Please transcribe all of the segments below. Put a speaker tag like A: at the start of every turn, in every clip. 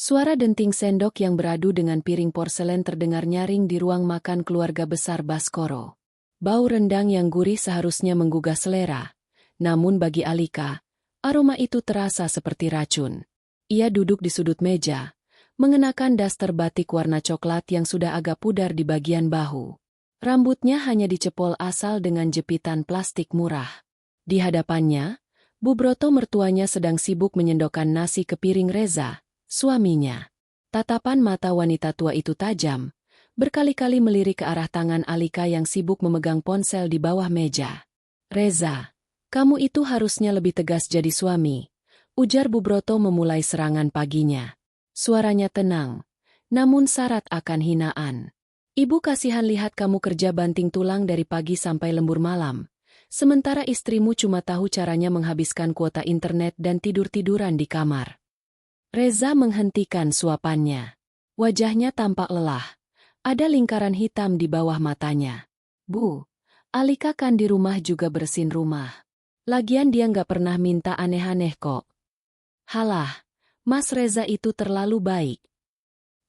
A: Suara denting sendok yang beradu dengan piring porselen terdengar nyaring di ruang makan keluarga besar Baskoro. Bau rendang yang gurih seharusnya menggugah selera, namun bagi Alika, aroma itu terasa seperti racun. Ia duduk di sudut meja, mengenakan daster batik warna coklat yang sudah agak pudar di bagian bahu. Rambutnya hanya dicepol asal dengan jepitan plastik murah. Di hadapannya, Bu Broto mertuanya sedang sibuk menyendokkan nasi ke piring Reza, suaminya. Tatapan mata wanita tua itu tajam, berkali-kali melirik ke arah tangan Alika yang sibuk memegang ponsel di bawah meja. "Reza, kamu itu harusnya lebih tegas jadi suami," ujar Bu Broto memulai serangan paginya. Suaranya tenang, namun syarat akan hinaan. "Ibu kasihan lihat kamu kerja banting tulang dari pagi sampai lembur malam. Sementara istrimu cuma tahu caranya menghabiskan kuota internet dan tidur-tiduran di kamar." Reza menghentikan suapannya. Wajahnya tampak lelah. Ada lingkaran hitam di bawah matanya. "Bu, Alika kan di rumah juga bersihin rumah. Lagian dia nggak pernah minta aneh-aneh kok." "Halah, Mas Reza itu terlalu baik."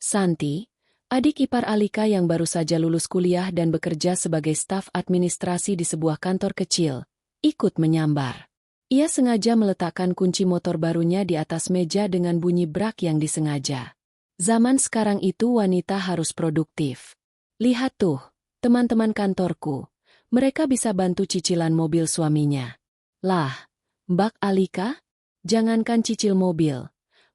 A: Santi, adik ipar Alika yang baru saja lulus kuliah dan bekerja sebagai staf administrasi di sebuah kantor kecil, ikut menyambar. Ia sengaja meletakkan kunci motor barunya di atas meja dengan bunyi brak yang disengaja. Zaman sekarang itu wanita harus produktif. "Lihat tuh, teman-teman kantorku. Mereka bisa bantu cicilan mobil suaminya." "Lah, Mbak Alika? Jangankan cicil mobil.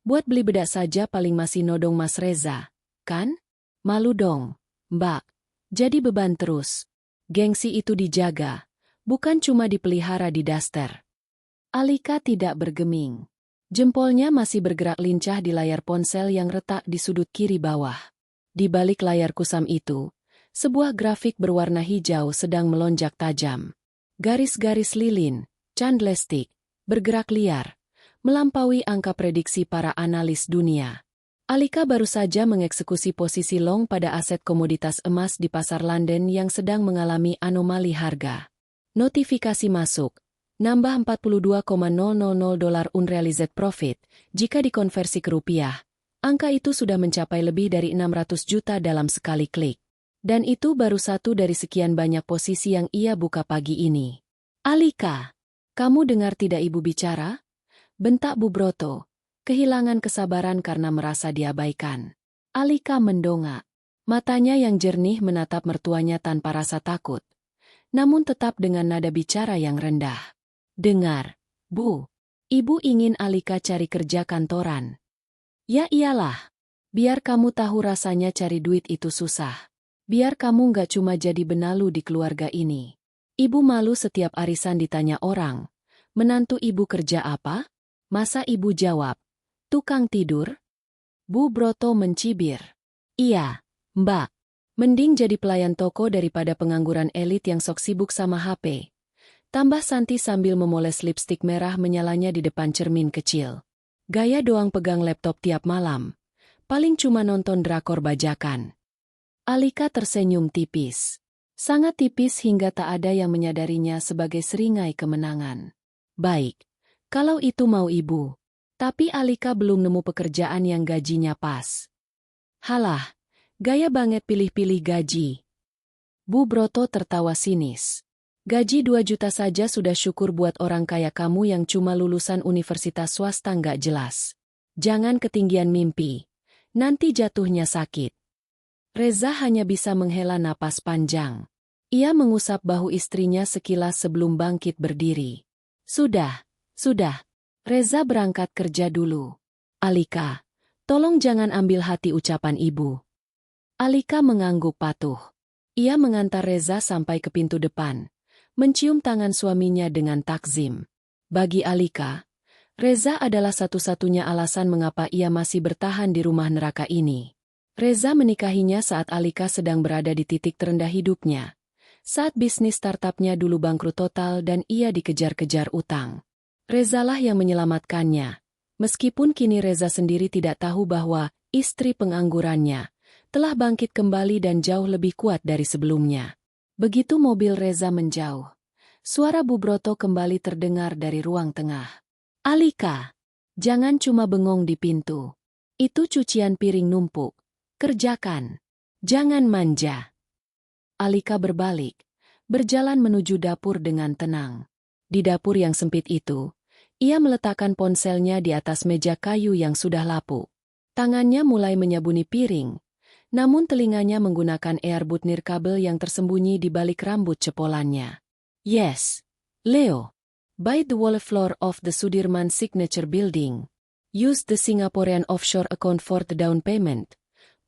A: Buat beli bedak saja paling masih nodong Mas Reza, kan? Malu dong, Mbak. Jadi beban terus. Gengsi itu dijaga, bukan cuma dipelihara di daster." Alika tidak bergeming. Jempolnya masih bergerak lincah di layar ponsel yang retak di sudut kiri bawah. Di balik layar kusam itu, sebuah grafik berwarna hijau sedang melonjak tajam. Garis-garis lilin, candlestick, bergerak liar, melampaui angka prediksi para analis dunia. Alika baru saja mengeksekusi posisi long pada aset komoditas emas di pasar London yang sedang mengalami anomali harga. Notifikasi masuk. Nambah $42,000 unrealized profit. Jika dikonversi ke rupiah, angka itu sudah mencapai lebih dari 600 juta dalam sekali klik. Dan itu baru satu dari sekian banyak posisi yang ia buka pagi ini. "Alika, kamu dengar tidak ibu bicara?" bentak Bu Broto, kehilangan kesabaran karena merasa diabaikan. Alika mendongak. Matanya yang jernih menatap mertuanya tanpa rasa takut, namun tetap dengan nada bicara yang rendah. "Dengar, Bu. Ibu ingin Alika cari kerja kantoran." "Ya iyalah. Biar kamu tahu rasanya cari duit itu susah. Biar kamu nggak cuma jadi benalu di keluarga ini." Ibu malu setiap arisan ditanya orang, "Menantu ibu kerja apa?" Masa ibu jawab, "Tukang tidur?" Bu Broto mencibir. "Iya, Mbak. Mending jadi pelayan toko daripada pengangguran elit yang sok sibuk sama HP." Tambah Santi sambil memoles lipstik merah menyalanya di depan cermin kecil. "Gaya doang pegang laptop tiap malam. Paling cuma nonton drakor bajakan." Alika tersenyum tipis. Sangat tipis hingga tak ada yang menyadarinya sebagai seringai kemenangan. "Baik, kalau itu mau ibu. Tapi Alika belum nemu pekerjaan yang gajinya pas." "Halah, gaya banget pilih-pilih gaji." Bu Broto tertawa sinis. "Gaji 2 juta saja sudah syukur buat orang kaya kamu yang cuma lulusan universitas swasta nggak jelas. Jangan ketinggian mimpi. Nanti jatuhnya sakit." Reza hanya bisa menghela napas panjang. Ia mengusap bahu istrinya sekilas sebelum bangkit berdiri. Sudah. Reza berangkat kerja dulu." "Alika, tolong jangan ambil hati ucapan ibu." Alika mengangguk patuh. Ia mengantar Reza sampai ke pintu depan, mencium tangan suaminya dengan takzim. Bagi Alika, Reza adalah satu-satunya alasan mengapa ia masih bertahan di rumah neraka ini. Reza menikahinya saat Alika sedang berada di titik terendah hidupnya, saat bisnis startupnya dulu bangkrut total dan ia dikejar-kejar utang. Rezalah yang menyelamatkannya, meskipun kini Reza sendiri tidak tahu bahwa istri penganggurannya telah bangkit kembali dan jauh lebih kuat dari sebelumnya. Begitu mobil Reza menjauh, suara Bu Broto kembali terdengar dari ruang tengah. "Alika, jangan cuma bengong di pintu. Itu cucian piring numpuk. Kerjakan. Jangan manja. Alika berbalik, berjalan menuju dapur dengan tenang. Di dapur yang sempit itu, ia meletakkan ponselnya di atas meja kayu yang sudah lapuk. Tangannya mulai menyabuni piring, namun telinganya menggunakan earbud nirkabel yang tersembunyi di balik rambut cepolannya. Yes, Leo. Buy the wall floor of the Sudirman Signature Building. Use the Singaporean offshore account for the down payment.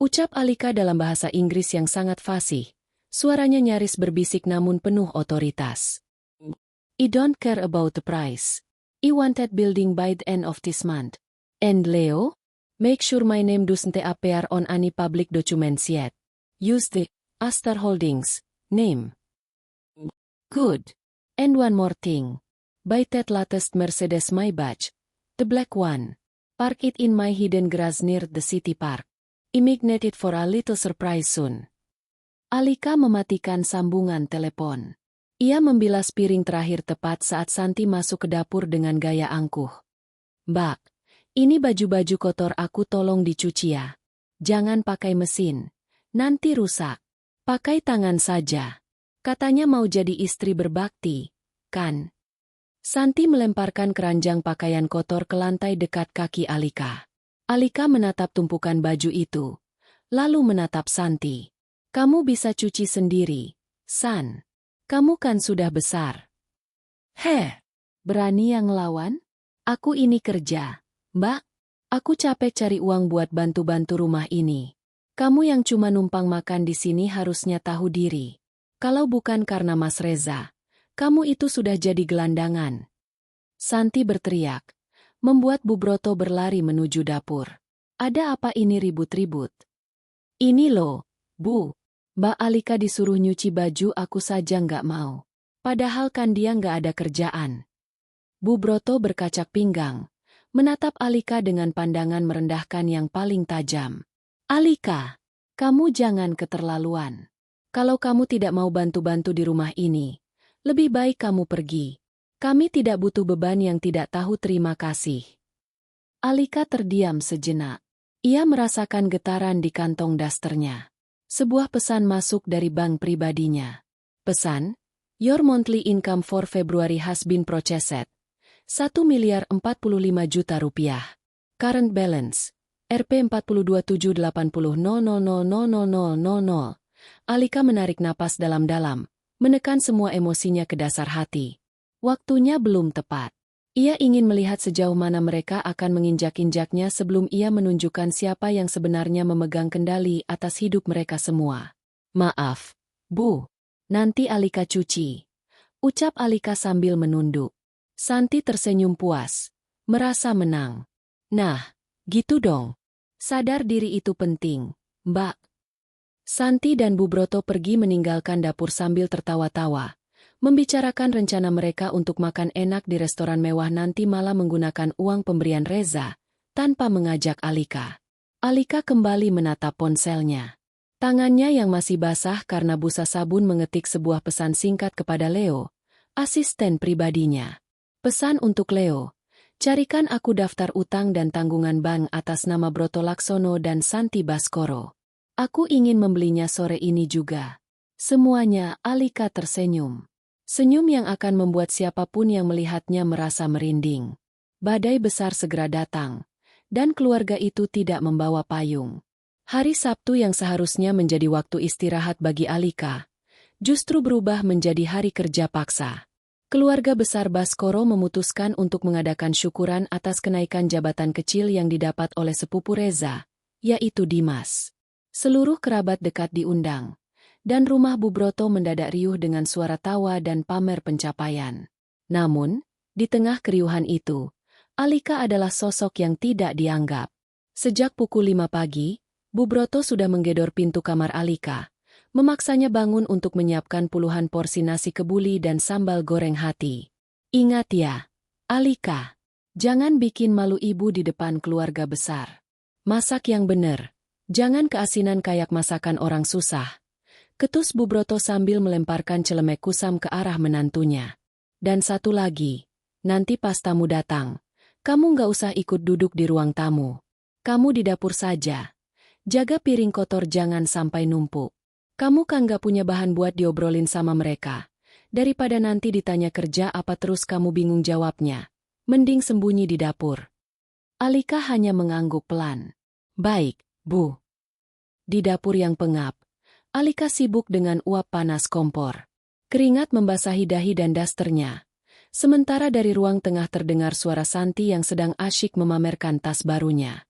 A: Ucap Alika dalam bahasa Inggris yang sangat fasih. Suaranya nyaris berbisik namun penuh otoritas. I don't care about the price. I want that building by the end of this month. And Leo? Make sure my name doesn't appear on any public documents yet. Use the Astar Holdings name. Good. And one more thing. Buy that latest Mercedes Maybach, the black one. Park it in my hidden garage near the city park. Imagine it for a little surprise soon. Alika mematikan sambungan telepon. Ia membilas piring terakhir tepat saat Santi masuk ke dapur dengan gaya angkuh. Mbak, ini baju-baju kotor aku tolong dicuci ya. Jangan pakai mesin. Nanti rusak. Pakai tangan saja. Katanya mau jadi istri berbakti, kan? Santi melemparkan keranjang pakaian kotor ke lantai dekat kaki Alika. Alika menatap tumpukan baju itu, lalu menatap Santi. Kamu bisa cuci sendiri, San. Kamu kan sudah besar. Heh, berani yang ngelawan? Aku ini kerja, Mbak. Aku capek cari uang buat bantu-bantu rumah ini. Kamu yang cuma numpang makan di sini harusnya tahu diri. Kalau bukan karena Mas Reza, kamu itu sudah jadi gelandangan. Santi berteriak, membuat Bu Broto berlari menuju dapur. Ada apa ini ribut-ribut? Ini loh, Bu. Mbak Alika disuruh nyuci baju aku saja nggak mau. Padahal kan dia nggak ada kerjaan. Bu Broto berkacak pinggang, menatap Alika dengan pandangan merendahkan yang paling tajam. Alika, kamu jangan keterlaluan. Kalau kamu tidak mau bantu-bantu di rumah ini, lebih baik kamu pergi. Kami tidak butuh beban yang tidak tahu terima kasih. Alika terdiam sejenak. Ia merasakan getaran di kantong dasternya. Sebuah pesan masuk dari bank pribadinya. Pesan, Your monthly income for February has been processed. 1.045 juta rupiah. Current balance, Rp 4278000000. Alika menarik napas dalam-dalam, menekan semua emosinya ke dasar hati. Waktunya belum tepat. Ia ingin melihat sejauh mana mereka akan menginjak-injaknya sebelum ia menunjukkan siapa yang sebenarnya memegang kendali atas hidup mereka semua. Maaf, Bu. Nanti Alika cuci. Ucap Alika sambil menunduk. Santi tersenyum puas, merasa menang. Nah, gitu dong. Sadar diri itu penting, Mbak. Santi dan Bu Broto pergi meninggalkan dapur sambil tertawa-tawa. Membicarakan rencana mereka untuk makan enak di restoran mewah nanti malam menggunakan uang pemberian Reza, tanpa mengajak Alika. Alika kembali menatap ponselnya. Tangannya yang masih basah karena busa sabun mengetik sebuah pesan singkat kepada Leo, asisten pribadinya. Pesan untuk Leo, carikan aku daftar utang dan tanggungan bank atas nama Broto Laksono dan Santi Baskoro. Aku ingin membelinya sore ini juga. Semuanya, Alika tersenyum. Senyum yang akan membuat siapapun yang melihatnya merasa merinding. Badai besar segera datang, dan keluarga itu tidak membawa payung. Hari Sabtu yang seharusnya menjadi waktu istirahat bagi Alika, justru berubah menjadi hari kerja paksa. Keluarga besar Baskoro memutuskan untuk mengadakan syukuran atas kenaikan jabatan kecil yang didapat oleh sepupu Reza, yaitu Dimas. Seluruh kerabat dekat diundang. Dan rumah Bu Broto mendadak riuh dengan suara tawa dan pamer pencapaian. Namun, di tengah keriuhan itu, Alika adalah sosok yang tidak dianggap. Sejak pukul 5 pagi, Bu Broto sudah menggedor pintu kamar Alika, memaksanya bangun untuk menyiapkan puluhan porsi nasi kebuli dan sambal goreng hati. Ingat ya, Alika, jangan bikin malu ibu di depan keluarga besar. Masak yang bener, jangan keasinan kayak masakan orang susah. Ketus Bu Broto sambil melemparkan celemek kusam ke arah menantunya. Dan satu lagi, nanti pas tamu datang, kamu nggak usah ikut duduk di ruang tamu. Kamu di dapur saja. Jaga piring kotor jangan sampai numpuk. Kamu kan gak punya bahan buat diobrolin sama mereka. Daripada nanti ditanya kerja apa terus kamu bingung jawabnya. Mending sembunyi di dapur. Alika hanya mengangguk pelan. Baik, Bu. Di dapur yang pengap, Alika sibuk dengan uap panas kompor. Keringat membasahi dahi dan dasternya. Sementara dari ruang tengah terdengar suara Santi yang sedang asyik memamerkan tas barunya.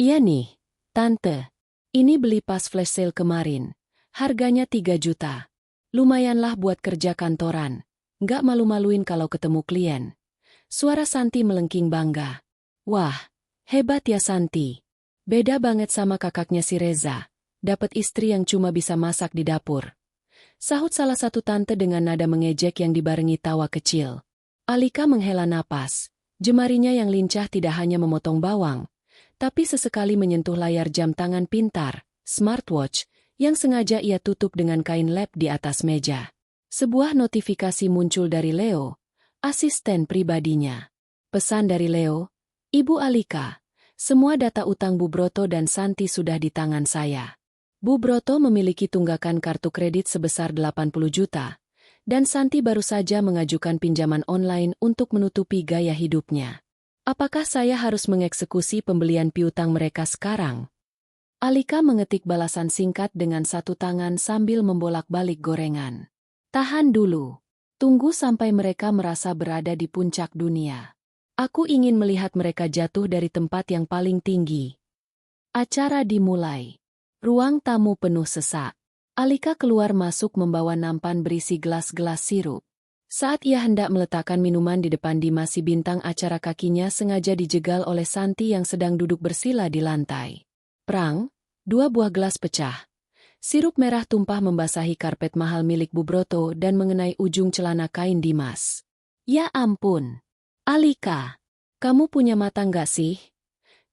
A: Iya nih, Tante. Ini beli pas flash sale kemarin. Harganya 3 juta. Lumayanlah buat kerja kantoran. Nggak malu-maluin kalau ketemu klien. Suara Santi melengking bangga. Wah, hebat ya Santi. Beda banget sama kakaknya si Reza. Dapat istri yang cuma bisa masak di dapur. Sahut salah satu tante dengan nada mengejek yang dibarengi tawa kecil. Alika menghela napas. Jemarinya yang lincah tidak hanya memotong bawang, tapi sesekali menyentuh layar jam tangan pintar, smartwatch, yang sengaja ia tutup dengan kain lap di atas meja. Sebuah notifikasi muncul dari Leo, asisten pribadinya. Pesan dari Leo, Ibu Alika, semua data utang Bu Broto dan Santi sudah di tangan saya. Bu Broto memiliki tunggakan kartu kredit sebesar 80 juta, dan Santi baru saja mengajukan pinjaman online untuk menutupi gaya hidupnya. Apakah saya harus mengeksekusi pembelian piutang mereka sekarang? Alika mengetik balasan singkat dengan satu tangan sambil membolak-balik gorengan. Tahan dulu. Tunggu sampai mereka merasa berada di puncak dunia. Aku ingin melihat mereka jatuh dari tempat yang paling tinggi. Acara dimulai. Ruang tamu penuh sesak. Alika keluar masuk membawa nampan berisi gelas-gelas sirup. Saat ia hendak meletakkan minuman di depan Dimas, si bintang acara kakinya sengaja dijegal oleh Santi yang sedang duduk bersila di lantai. Prang, 2 buah gelas pecah. Sirup merah tumpah membasahi karpet mahal milik Bu Broto dan mengenai ujung celana kain Dimas. Ya ampun. Alika, kamu punya mata nggak sih?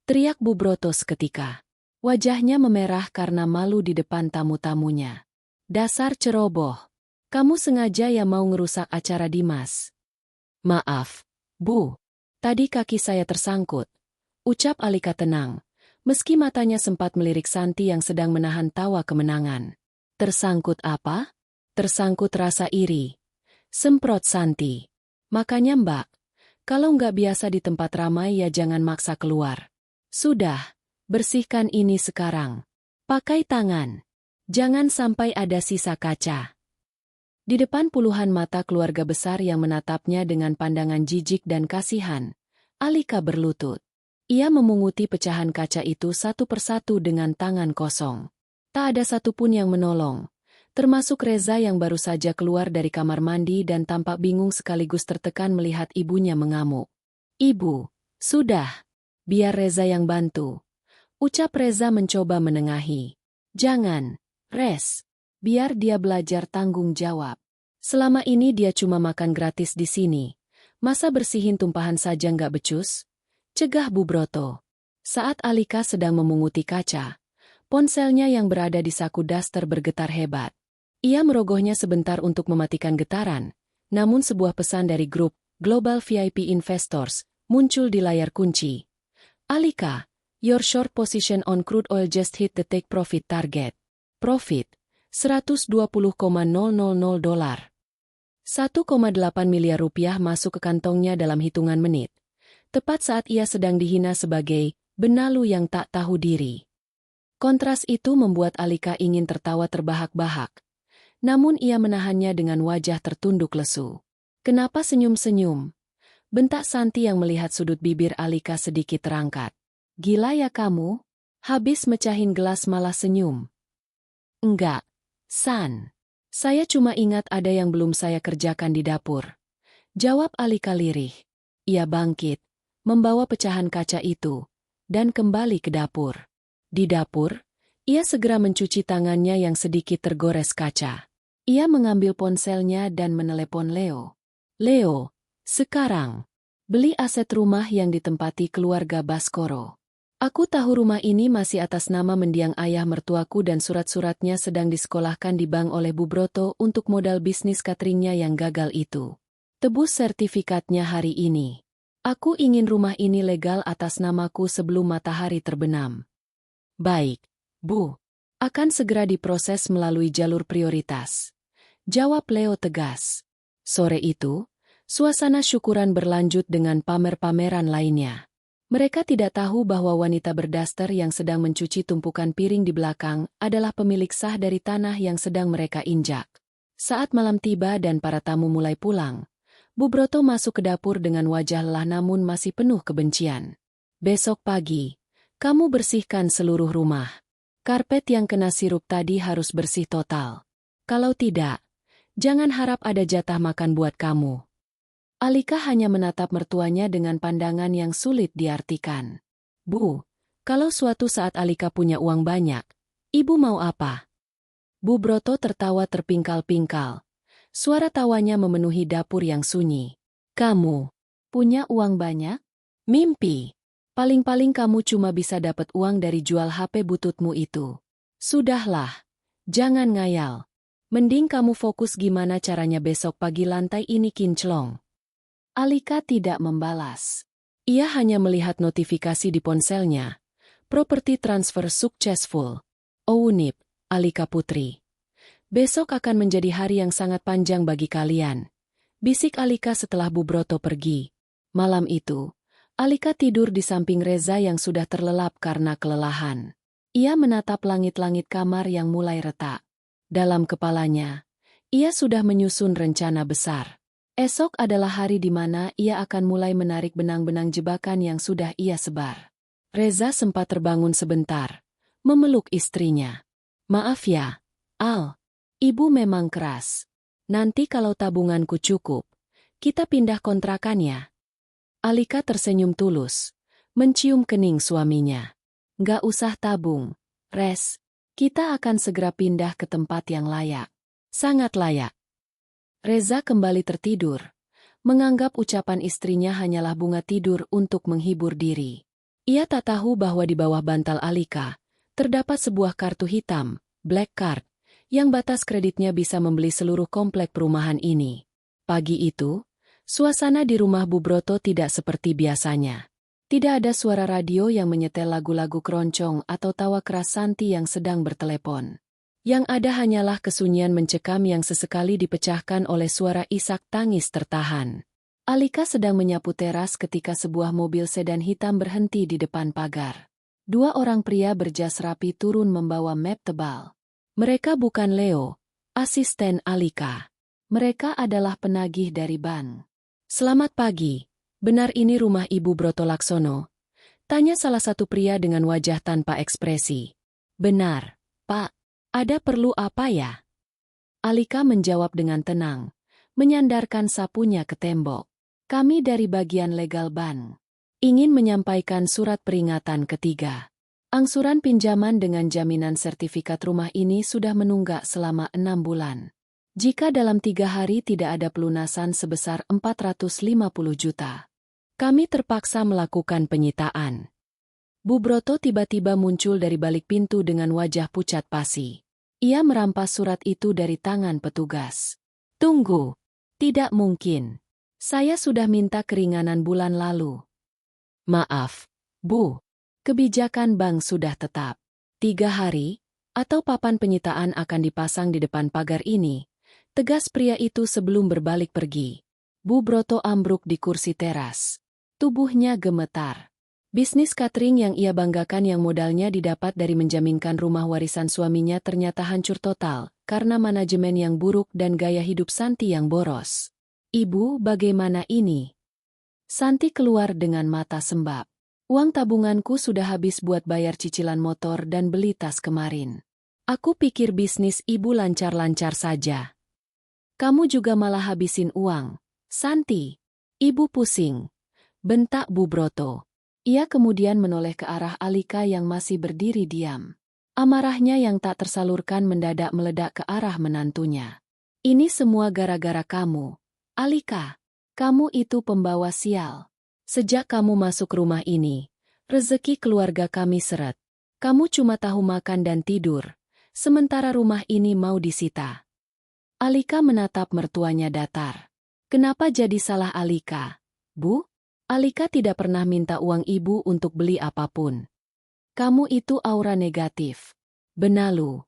A: Teriak Bu Broto seketika. Wajahnya memerah karena malu di depan tamu-tamunya. Dasar ceroboh. Kamu sengaja ya mau ngerusak acara Dimas. Maaf, Bu. Tadi kaki saya tersangkut. Ucap Alika tenang. Meski matanya sempat melirik Santi yang sedang menahan tawa kemenangan. Tersangkut apa? Tersangkut rasa iri. Semprot Santi. Makanya Mbak, kalau nggak biasa di tempat ramai ya jangan maksa keluar. Sudah, bersihkan ini sekarang. Pakai tangan. Jangan sampai ada sisa kaca. Di depan puluhan mata keluarga besar yang menatapnya dengan pandangan jijik dan kasihan, Alika berlutut. Ia memunguti pecahan kaca itu satu persatu dengan tangan kosong. Tak ada satupun yang menolong, termasuk Reza yang baru saja keluar dari kamar mandi dan tampak bingung sekaligus tertekan melihat ibunya mengamuk. Ibu, sudah. Biar Reza yang bantu. Ucap Reza mencoba menengahi. Jangan, Rez. Biar dia belajar tanggung jawab. Selama ini dia cuma makan gratis di sini. Masa bersihin tumpahan saja nggak becus? Cegah Bu Broto. Saat Alika sedang memunguti kaca, ponselnya yang berada di saku daster bergetar hebat. Ia merogohnya sebentar untuk mematikan getaran, namun sebuah pesan dari grup Global VIP Investors muncul di layar kunci. Alika, your short position on crude oil just hit the take profit target. Profit, $120,000. 1,8 miliar rupiah masuk ke kantongnya dalam hitungan menit. Tepat saat ia sedang dihina sebagai benalu yang tak tahu diri. Kontras itu membuat Alika ingin tertawa terbahak-bahak. Namun ia menahannya dengan wajah tertunduk lesu. Kenapa senyum-senyum? Bentak Santi yang melihat sudut bibir Alika sedikit terangkat. Gila ya kamu? Habis mecahin gelas malah senyum. Enggak, San. Saya cuma ingat ada yang belum saya kerjakan di dapur. Jawab Alika lirih. Ia bangkit, membawa pecahan kaca itu, dan kembali ke dapur. Di dapur, ia segera mencuci tangannya yang sedikit tergores kaca. Ia mengambil ponselnya dan menelepon Leo. Leo, sekarang, beli aset rumah yang ditempati keluarga Baskoro. Aku tahu rumah ini masih atas nama mendiang ayah mertuaku dan surat-suratnya sedang disekolahkan di bank oleh Bu Broto untuk modal bisnis cateringnya yang gagal itu. Tebus sertifikatnya hari ini. Aku ingin rumah ini legal atas namaku sebelum matahari terbenam. Baik, Bu. Akan segera diproses melalui jalur prioritas. Jawab Leo tegas. Sore itu, suasana syukuran berlanjut dengan pamer-pameran lainnya. Mereka tidak tahu bahwa wanita berdaster yang sedang mencuci tumpukan piring di belakang adalah pemilik sah dari tanah yang sedang mereka injak. Saat malam tiba dan para tamu mulai pulang, Bu Broto masuk ke dapur dengan wajah lelah namun masih penuh kebencian. Besok pagi, kamu bersihkan seluruh rumah. Karpet yang kena sirup tadi harus bersih total. Kalau tidak, jangan harap ada jatah makan buat kamu. Alika hanya menatap mertuanya dengan pandangan yang sulit diartikan. Bu, kalau suatu saat Alika punya uang banyak, ibu mau apa? Bu Broto tertawa terpingkal-pingkal. Suara tawanya memenuhi dapur yang sunyi. Kamu punya uang banyak? Mimpi. Paling-paling kamu cuma bisa dapat uang dari jual HP bututmu itu. Sudahlah, jangan ngayal. Mending kamu fokus gimana caranya besok pagi lantai ini kinclong. Alika tidak membalas. Ia hanya melihat notifikasi di ponselnya. Properti transfer successful. Ounip, Alika Putri. Besok akan menjadi hari yang sangat panjang bagi kalian. Bisik Alika setelah Bu Broto pergi. Malam itu, Alika tidur di samping Reza yang sudah terlelap karena kelelahan. Ia menatap langit-langit kamar yang mulai retak. Dalam kepalanya, ia sudah menyusun rencana besar. Esok adalah hari di mana ia akan mulai menarik benang-benang jebakan yang sudah ia sebar. Reza sempat terbangun sebentar, memeluk istrinya. Maaf ya, Al. Ibu memang keras. Nanti kalau tabunganku cukup, kita pindah kontrakan ya. Alika tersenyum tulus, mencium kening suaminya. Nggak usah tabung, Res. Kita akan segera pindah ke tempat yang layak. Sangat layak. Reza kembali tertidur, menganggap ucapan istrinya hanyalah bunga tidur untuk menghibur diri. Ia tak tahu bahwa di bawah bantal Alika, terdapat sebuah kartu hitam, black card, yang batas kreditnya bisa membeli seluruh komplek perumahan ini. Pagi itu, suasana di rumah Bu Broto tidak seperti biasanya. Tidak ada suara radio yang menyetel lagu-lagu keroncong atau tawa keras Santi yang sedang bertelepon. Yang ada hanyalah kesunyian mencekam yang sesekali dipecahkan oleh suara isak tangis tertahan. Alika sedang menyapu teras ketika sebuah mobil sedan hitam berhenti di depan pagar. Dua orang pria berjas rapi turun membawa map tebal. Mereka bukan Leo, asisten Alika. Mereka adalah penagih dari bank. Selamat pagi, benar ini rumah Ibu Broto Laksono? Tanya salah satu pria dengan wajah tanpa ekspresi. Benar, Pak. Ada perlu apa ya? Alika menjawab dengan tenang, menyandarkan sapunya ke tembok. Kami dari bagian legal bank. Ingin menyampaikan surat peringatan ketiga. Angsuran pinjaman dengan jaminan sertifikat rumah ini sudah menunggak selama 6 bulan. Jika dalam 3 hari tidak ada pelunasan sebesar 450 juta, kami terpaksa melakukan penyitaan. Bu Broto tiba-tiba muncul dari balik pintu dengan wajah pucat pasi. Ia merampas surat itu dari tangan petugas. Tunggu. Tidak mungkin. Saya sudah minta keringanan bulan lalu. Maaf, Bu. Kebijakan bank sudah tetap. 3 hari, atau papan penyitaan akan dipasang di depan pagar ini. Tegas pria itu sebelum berbalik pergi. Bu Broto ambruk di kursi teras. Tubuhnya gemetar. Bisnis catering yang ia banggakan yang modalnya didapat dari menjaminkan rumah warisan suaminya ternyata hancur total karena manajemen yang buruk dan gaya hidup Santi yang boros. Ibu, bagaimana ini? Santi keluar dengan mata sembab. Uang tabunganku sudah habis buat bayar cicilan motor dan beli tas kemarin. Aku pikir bisnis ibu lancar-lancar saja. Kamu juga malah habisin uang. Santi, ibu pusing. Bentak Bu Broto. Ia kemudian menoleh ke arah Alika yang masih berdiri diam. Amarahnya yang tak tersalurkan mendadak meledak ke arah menantunya. Ini semua gara-gara kamu. Alika, kamu itu pembawa sial. Sejak kamu masuk rumah ini, rezeki keluarga kami seret. Kamu cuma tahu makan dan tidur, sementara rumah ini mau disita. Alika menatap mertuanya datar. Kenapa jadi salah Alika, Bu? Alika tidak pernah minta uang ibu untuk beli apapun. Kamu itu aura negatif. Benalu.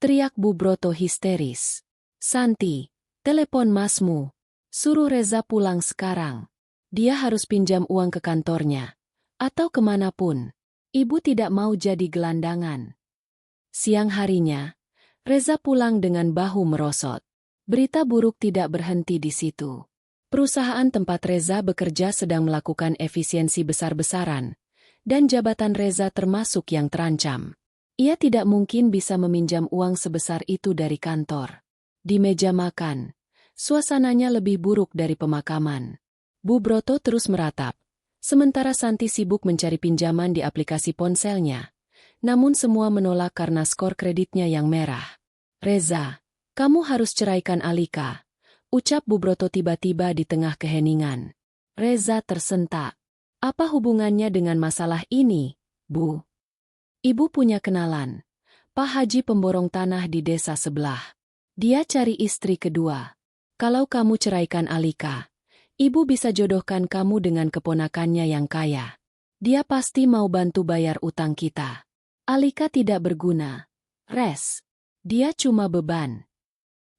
A: Teriak Bu Broto histeris. Santi, telepon masmu. Suruh Reza pulang sekarang. Dia harus pinjam uang ke kantornya. Atau kemanapun. Ibu tidak mau jadi gelandangan. Siang harinya, Reza pulang dengan bahu merosot. Berita buruk tidak berhenti di situ. Perusahaan tempat Reza bekerja sedang melakukan efisiensi besar-besaran, dan jabatan Reza termasuk yang terancam. Ia tidak mungkin bisa meminjam uang sebesar itu dari kantor. Di meja makan, suasananya lebih buruk dari pemakaman. Bu Broto terus meratap, sementara Santi sibuk mencari pinjaman di aplikasi ponselnya. Namun semua menolak karena skor kreditnya yang merah. Reza, kamu harus ceraikan Alika, ucap Bu Broto tiba-tiba di tengah keheningan. Reza tersentak. Apa hubungannya dengan masalah ini, Bu? Ibu punya kenalan, Pak Haji pemborong tanah di desa sebelah. Dia cari istri kedua. Kalau kamu ceraikan Alika, ibu bisa jodohkan kamu dengan keponakannya yang kaya. Dia pasti mau bantu bayar utang kita. Alika tidak berguna. Res. Dia cuma beban.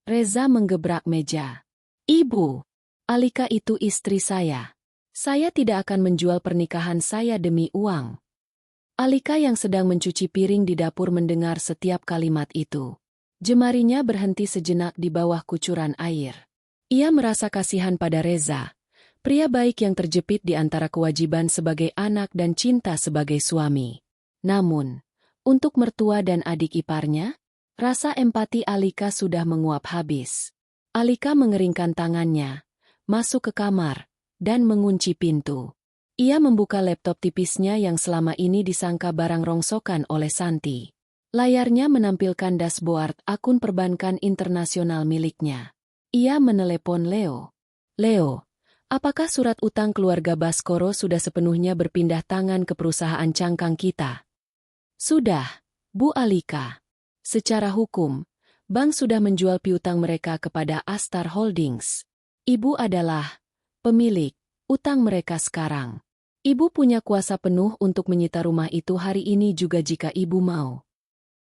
A: Reza menggebrak meja. Ibu, Alika itu istri saya. Saya tidak akan menjual pernikahan saya demi uang. Alika yang sedang mencuci piring di dapur mendengar setiap kalimat itu. Jemarinya berhenti sejenak di bawah kucuran air. Ia merasa kasihan pada Reza, pria baik yang terjepit di antara kewajiban sebagai anak dan cinta sebagai suami. Namun, untuk mertua dan adik iparnya, rasa empati Alika sudah menguap habis. Alika mengeringkan tangannya, masuk ke kamar, dan mengunci pintu. Ia membuka laptop tipisnya yang selama ini disangka barang rongsokan oleh Santi. Layarnya menampilkan dashboard akun perbankan internasional miliknya. Ia menelepon Leo. Leo, apakah surat utang keluarga Baskoro sudah sepenuhnya berpindah tangan ke perusahaan cangkang kita? Sudah, Bu Alika. Secara hukum, bank sudah menjual piutang mereka kepada Astar Holdings. Ibu adalah pemilik utang mereka sekarang. Ibu punya kuasa penuh untuk menyita rumah itu hari ini juga jika ibu mau.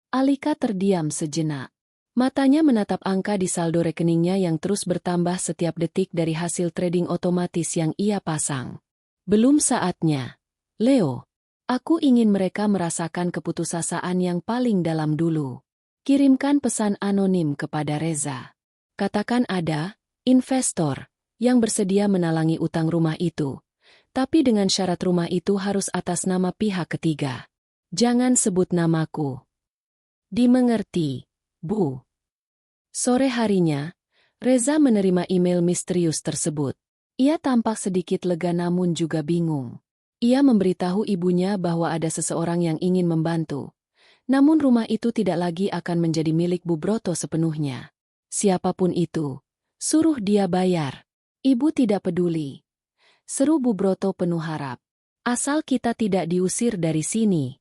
A: Alika terdiam sejenak. Matanya menatap angka di saldo rekeningnya yang terus bertambah setiap detik dari hasil trading otomatis yang ia pasang. Belum saatnya. Leo, aku ingin mereka merasakan keputusasaan yang paling dalam dulu. Kirimkan pesan anonim kepada Reza. Katakan ada investor yang bersedia menalangi utang rumah itu. Tapi dengan syarat rumah itu harus atas nama pihak ketiga. Jangan sebut namaku. Dimengerti, Bu. Sore harinya, Reza menerima email misterius tersebut. Ia tampak sedikit lega namun juga bingung. Ia memberitahu ibunya bahwa ada seseorang yang ingin membantu. Namun rumah itu tidak lagi akan menjadi milik Bu Broto sepenuhnya. Siapapun itu, suruh dia bayar. Ibu tidak peduli. Seru Bu Broto penuh harap. Asal kita tidak diusir dari sini.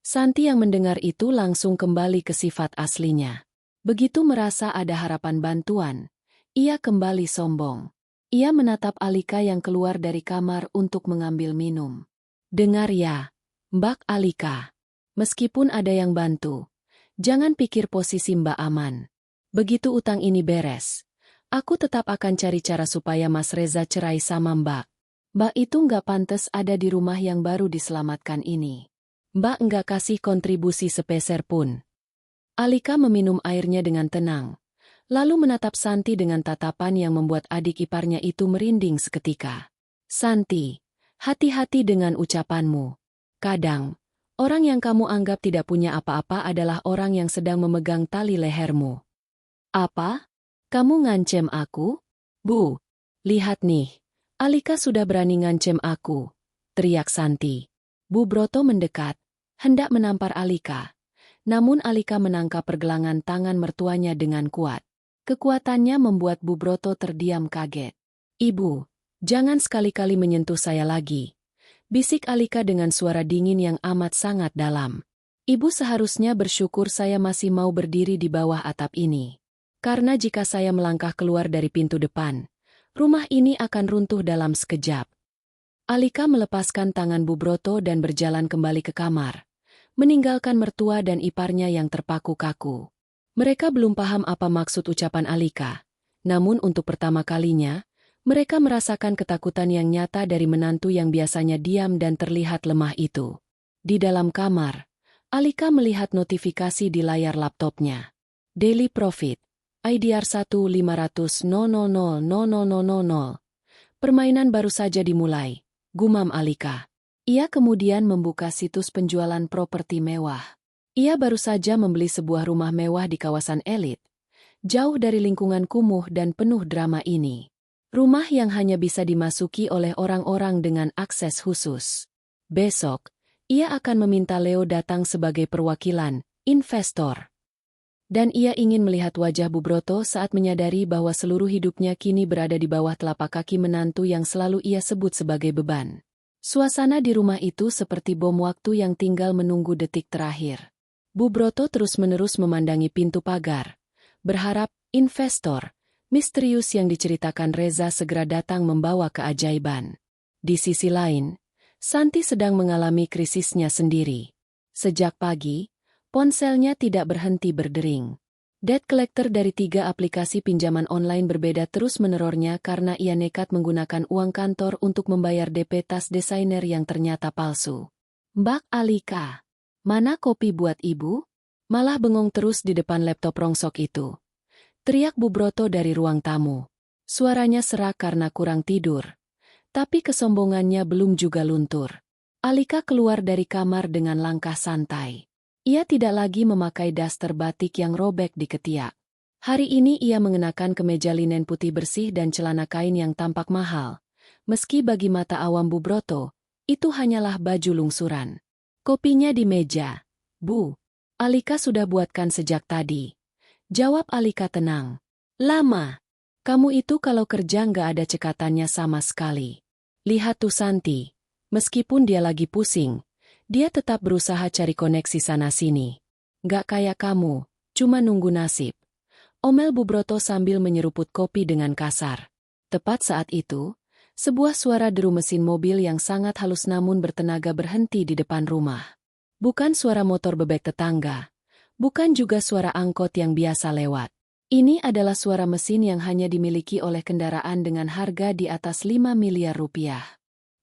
A: Santi yang mendengar itu langsung kembali ke sifat aslinya. Begitu merasa ada harapan bantuan, ia kembali sombong. Ia menatap Alika yang keluar dari kamar untuk mengambil minum. Dengar ya, Mbak Alika. Meskipun ada yang bantu, jangan pikir posisi Mbak aman. Begitu utang ini beres, aku tetap akan cari cara supaya Mas Reza cerai sama Mbak. Mbak itu nggak pantas ada di rumah yang baru diselamatkan ini. Mbak nggak kasih kontribusi sepeser pun. Alika meminum airnya dengan tenang, lalu menatap Santi dengan tatapan yang membuat adik iparnya itu merinding seketika. Santi, hati-hati dengan ucapanmu. Kadang, orang yang kamu anggap tidak punya apa-apa adalah orang yang sedang memegang tali lehermu. Apa? Kamu ngancem aku? Bu, lihat nih. Alika sudah berani ngancem aku, teriak Santi. Bu Broto mendekat, hendak menampar Alika. Namun Alika menangkap pergelangan tangan mertuanya dengan kuat. Kekuatannya membuat Bu Broto terdiam kaget. Ibu, jangan sekali-kali menyentuh saya lagi. Bisik Alika dengan suara dingin yang amat sangat dalam. Ibu seharusnya bersyukur saya masih mau berdiri di bawah atap ini. Karena jika saya melangkah keluar dari pintu depan, rumah ini akan runtuh dalam sekejap. Alika melepaskan tangan Bu Broto dan berjalan kembali ke kamar, meninggalkan mertua dan iparnya yang terpaku kaku. Mereka belum paham apa maksud ucapan Alika, namun untuk pertama kalinya, mereka merasakan ketakutan yang nyata dari menantu yang biasanya diam dan terlihat lemah itu. Di dalam kamar, Alika melihat notifikasi di layar laptopnya. Daily Profit, IDR 1.500.000.000. Permainan baru saja dimulai, gumam Alika. Ia kemudian membuka situs penjualan properti mewah. Ia baru saja membeli sebuah rumah mewah di kawasan elit, jauh dari lingkungan kumuh dan penuh drama ini. Rumah yang hanya bisa dimasuki oleh orang-orang dengan akses khusus. Besok, ia akan meminta Leo datang sebagai perwakilan investor. Dan ia ingin melihat wajah Bu Broto saat menyadari bahwa seluruh hidupnya kini berada di bawah telapak kaki menantu yang selalu ia sebut sebagai beban. Suasana di rumah itu seperti bom waktu yang tinggal menunggu detik terakhir. Bu Broto terus-menerus memandangi pintu pagar, berharap investor misterius yang diceritakan Reza segera datang membawa keajaiban. Di sisi lain, Santi sedang mengalami krisisnya sendiri. Sejak pagi, ponselnya tidak berhenti berdering. Debt collector dari 3 aplikasi pinjaman online berbeda terus menerornya karena ia nekat menggunakan uang kantor untuk membayar DP tas desainer yang ternyata palsu. Mbak Alika, mana kopi buat ibu? Malah bengong terus di depan laptop rongsok itu. Teriak Bu Broto dari ruang tamu. Suaranya serak karena kurang tidur. Tapi kesombongannya belum juga luntur. Alika keluar dari kamar dengan langkah santai. Ia tidak lagi memakai daster batik yang robek di ketiak. Hari ini ia mengenakan kemeja linen putih bersih dan celana kain yang tampak mahal. Meski bagi mata awam Bu Broto, itu hanyalah baju lungsuran. Kopinya di meja. Bu, Alika sudah buatkan sejak tadi. Jawab Alika tenang. Lama. Kamu itu kalau kerja nggak ada cekatannya sama sekali. Lihat tuh Santi. Meskipun dia lagi pusing, dia tetap berusaha cari koneksi sana-sini. Nggak kayak kamu, cuma nunggu nasib. Omel Bu Broto sambil menyeruput kopi dengan kasar. Tepat saat itu, sebuah suara deru mesin mobil yang sangat halus namun bertenaga berhenti di depan rumah. Bukan suara motor bebek tetangga. Bukan juga suara angkot yang biasa lewat. Ini adalah suara mesin yang hanya dimiliki oleh kendaraan dengan harga di atas 5 miliar rupiah.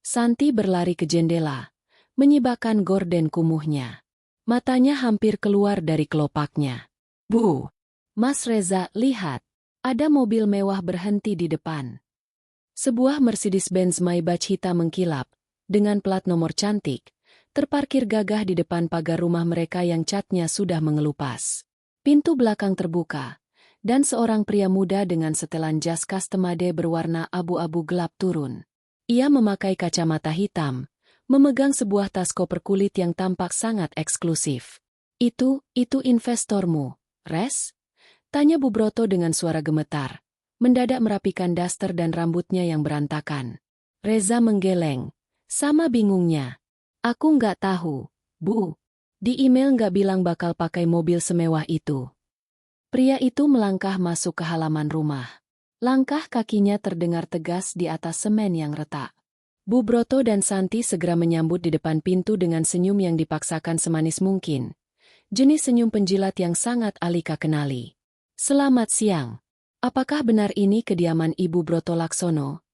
A: Santi berlari ke jendela, menyibakkan gorden kumuhnya. Matanya hampir keluar dari kelopaknya. Bu! Mas Reza, lihat. Ada mobil mewah berhenti di depan. Sebuah Mercedes-Benz Maybach hitam mengkilap, dengan plat nomor cantik, terparkir gagah di depan pagar rumah mereka yang catnya sudah mengelupas. Pintu belakang terbuka, dan seorang pria muda dengan setelan jas customade berwarna abu-abu gelap turun. Ia memakai kacamata hitam, memegang sebuah tas koper kulit yang tampak sangat eksklusif. Itu investormu, Res? Tanya Bu Broto dengan suara gemetar, mendadak merapikan daster dan rambutnya yang berantakan. Reza menggeleng, sama bingungnya. Aku nggak tahu, Bu. Di email nggak bilang bakal pakai mobil semewah itu. Pria itu melangkah masuk ke halaman rumah. Langkah kakinya terdengar tegas di atas semen yang retak. Bu Broto dan Santi segera menyambut di depan pintu dengan senyum yang dipaksakan semanis mungkin. Jenis senyum penjilat yang sangat Alika kenali. Selamat siang. Apakah benar ini kediaman Ibu Broto Laksono?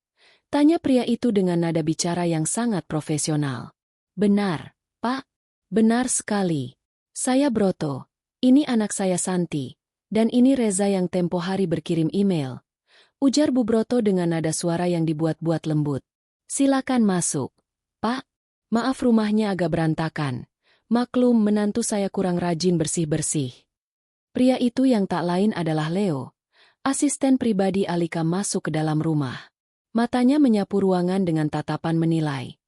A: Tanya pria itu dengan nada bicara yang sangat profesional. Benar, Pak. Benar sekali. Saya Broto. Ini anak saya Santi. Dan ini Reza yang tempo hari berkirim email. Ujar Bu Broto dengan nada suara yang dibuat-buat lembut. Silakan masuk. Pak, maaf rumahnya agak berantakan. Maklum menantu saya kurang rajin bersih-bersih. Pria itu yang tak lain adalah Leo. Asisten pribadi Alika masuk ke dalam rumah. Matanya menyapu ruangan dengan tatapan menilai.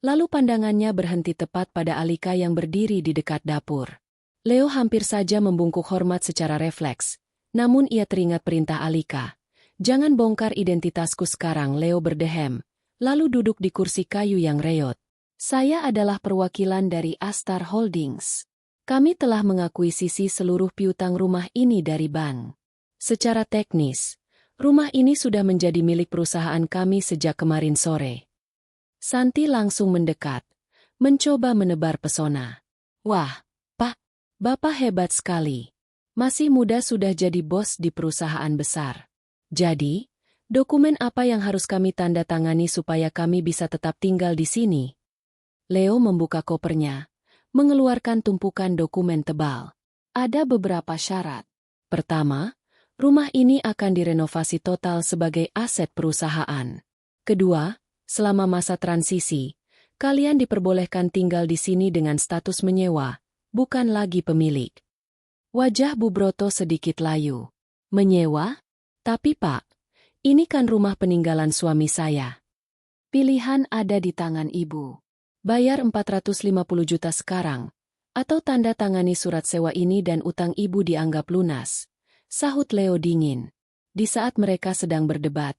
A: Lalu pandangannya berhenti tepat pada Alika yang berdiri di dekat dapur. Leo hampir saja membungkuk hormat secara refleks. Namun ia teringat perintah Alika. Jangan bongkar identitasku sekarang, Leo berdehem. Lalu duduk di kursi kayu yang reot. Saya adalah perwakilan dari Astar Holdings. Kami telah mengakuisisi seluruh piutang rumah ini dari bank. Secara teknis, rumah ini sudah menjadi milik perusahaan kami sejak kemarin sore. Santi langsung mendekat, mencoba menebar pesona. Wah, Pak, Bapak hebat sekali. Masih muda sudah jadi bos di perusahaan besar. Jadi, dokumen apa yang harus kami tanda tangani supaya kami bisa tetap tinggal di sini? Leo membuka kopernya, mengeluarkan tumpukan dokumen tebal. Ada beberapa syarat. Pertama, rumah ini akan direnovasi total sebagai aset perusahaan. Kedua, selama masa transisi, kalian diperbolehkan tinggal di sini dengan status menyewa, bukan lagi pemilik. Wajah Bu Broto sedikit layu. Menyewa? Tapi Pak, ini kan rumah peninggalan suami saya. Pilihan ada di tangan Ibu. Bayar 450 juta sekarang, atau tanda tangani surat sewa ini dan utang Ibu dianggap lunas. Sahut Leo dingin. Di saat mereka sedang berdebat,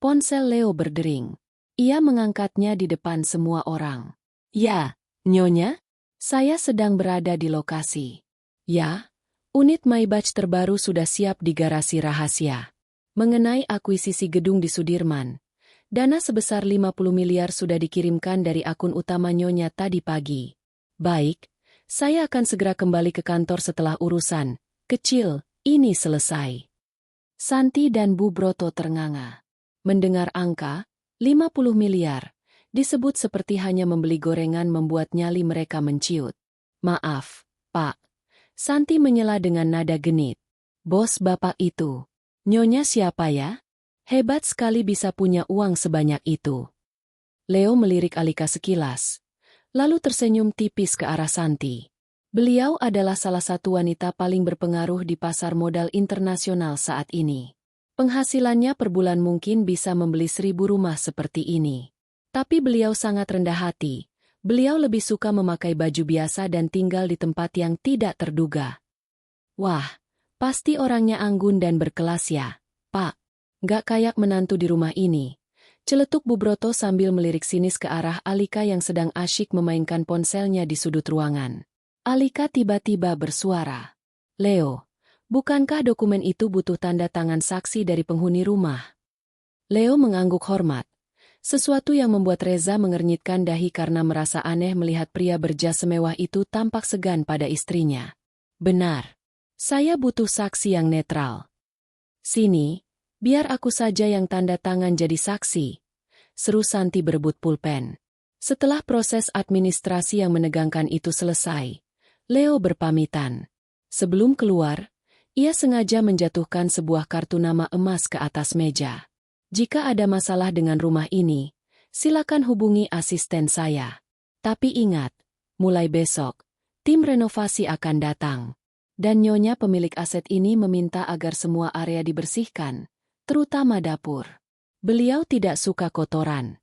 A: ponsel Leo berdering. Ia mengangkatnya di depan semua orang. Ya, Nyonya? Saya sedang berada di lokasi. Ya, unit Maybach terbaru sudah siap di garasi rahasia. Mengenai akuisisi gedung di Sudirman, dana sebesar 50 miliar sudah dikirimkan dari akun utama Nyonya tadi pagi. Baik, saya akan segera kembali ke kantor setelah urusan kecil ini selesai. Santi dan Bu Broto ternganga. Mendengar angka 50 miliar, disebut seperti hanya membeli gorengan membuat nyali mereka menciut. Maaf, Pak. Santi menyela dengan nada genit. Bos Bapak itu. Nyonya siapa ya? Hebat sekali bisa punya uang sebanyak itu. Leo melirik Alika sekilas, lalu tersenyum tipis ke arah Santi. Beliau adalah salah satu wanita paling berpengaruh di pasar modal internasional saat ini. Penghasilannya per bulan mungkin bisa membeli 1000 rumah seperti ini. Tapi beliau sangat rendah hati. Beliau lebih suka memakai baju biasa dan tinggal di tempat yang tidak terduga. Wah, pasti orangnya anggun dan berkelas ya, Pak. Gak kayak menantu di rumah ini. Celetuk Bu Broto sambil melirik sinis ke arah Alika yang sedang asyik memainkan ponselnya di sudut ruangan. Alika tiba-tiba bersuara. Leo, bukankah dokumen itu butuh tanda tangan saksi dari penghuni rumah? Leo mengangguk hormat. Sesuatu yang membuat Reza mengernyitkan dahi karena merasa aneh melihat pria berjas mewah itu tampak segan pada istrinya. Benar. Saya butuh saksi yang netral. Sini, biar aku saja yang tanda tangan jadi saksi. Seru Santi berebut pulpen. Setelah proses administrasi yang menegangkan itu selesai, Leo berpamitan. Sebelum keluar, ia sengaja menjatuhkan sebuah kartu nama emas ke atas meja. Jika ada masalah dengan rumah ini, silakan hubungi asisten saya. Tapi ingat, mulai besok, tim renovasi akan datang. Dan Nyonya pemilik aset ini meminta agar semua area dibersihkan, terutama dapur. Beliau tidak suka kotoran.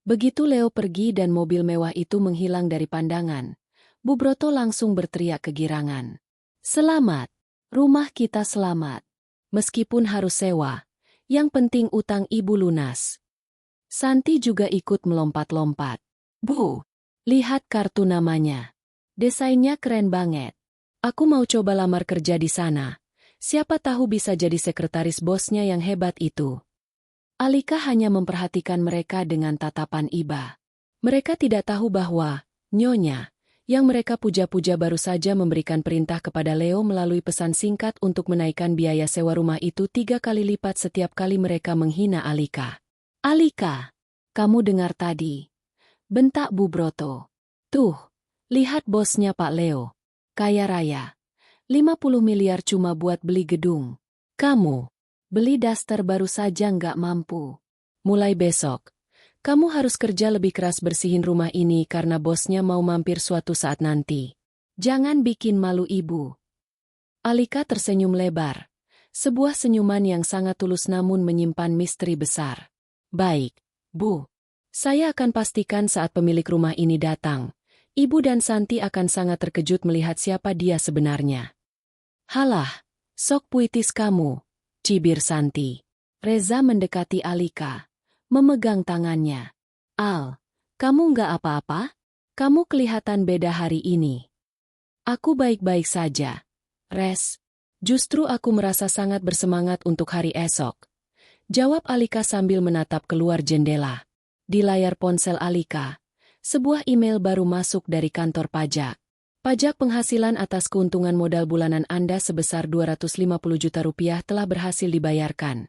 A: Begitu Leo pergi dan mobil mewah itu menghilang dari pandangan, Bu Broto langsung berteriak kegirangan. Selamat! Rumah kita selamat. Meskipun harus sewa, yang penting utang Ibu lunas. Santi juga ikut melompat-lompat. Bu, lihat kartu namanya. Desainnya keren banget. Aku mau coba lamar kerja di sana. Siapa tahu bisa jadi sekretaris bosnya yang hebat itu. Alika hanya memperhatikan mereka dengan tatapan iba. Mereka tidak tahu bahwa Nyonya yang mereka puja-puja baru saja memberikan perintah kepada Leo melalui pesan singkat untuk menaikkan biaya sewa rumah itu 3 kali lipat setiap kali mereka menghina Alika. Alika, kamu dengar tadi? Bentak Bu Broto. Tuh, lihat bosnya Pak Leo. Kaya raya. 50 miliar cuma buat beli gedung. Kamu, beli daster baru saja nggak mampu. Mulai besok, kamu harus kerja lebih keras bersihin rumah ini karena bosnya mau mampir suatu saat nanti. Jangan bikin malu Ibu. Alika tersenyum lebar. Sebuah senyuman yang sangat tulus namun menyimpan misteri besar. Baik, Bu. Saya akan pastikan saat pemilik rumah ini datang, Ibu dan Santi akan sangat terkejut melihat siapa dia sebenarnya. Halah, sok puitis kamu, cibir Santi. Reza mendekati Alika, memegang tangannya. Al, kamu nggak apa-apa? Kamu kelihatan beda hari ini. Aku baik-baik saja. Res, justru aku merasa sangat bersemangat untuk hari esok. Jawab Alika sambil menatap keluar jendela. Di layar ponsel Alika, sebuah email baru masuk dari kantor pajak. Pajak penghasilan atas keuntungan modal bulanan Anda sebesar 250 juta rupiah telah berhasil dibayarkan.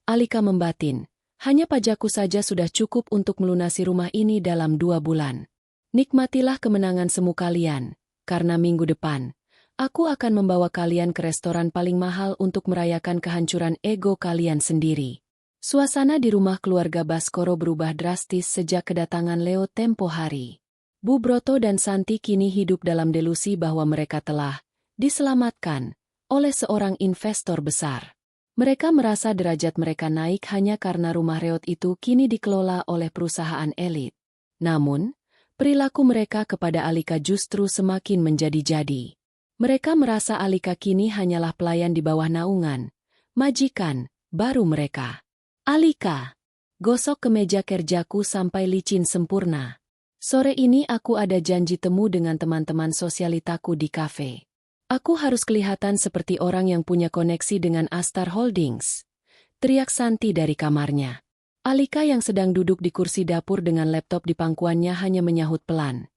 A: Alika membatin, hanya pajakku saja sudah cukup untuk melunasi rumah ini dalam 2 bulan. Nikmatilah kemenangan semu kalian, karena minggu depan, aku akan membawa kalian ke restoran paling mahal untuk merayakan kehancuran ego kalian sendiri. Suasana di rumah keluarga Baskoro berubah drastis sejak kedatangan Leo tempo hari. Bu Broto dan Santi kini hidup dalam delusi bahwa mereka telah diselamatkan oleh seorang investor besar. Mereka merasa derajat mereka naik hanya karena rumah reot itu kini dikelola oleh perusahaan elit. Namun, perilaku mereka kepada Alika justru semakin menjadi-jadi. Mereka merasa Alika kini hanyalah pelayan di bawah naungan majikan baru mereka. Alika, gosok kemeja kerjaku sampai licin sempurna. Sore ini aku ada janji temu dengan teman-teman sosialitaku di kafe. Aku harus kelihatan seperti orang yang punya koneksi dengan Astar Holdings. Teriak Santi dari kamarnya. Alika yang sedang duduk di kursi dapur dengan laptop di pangkuannya hanya menyahut pelan.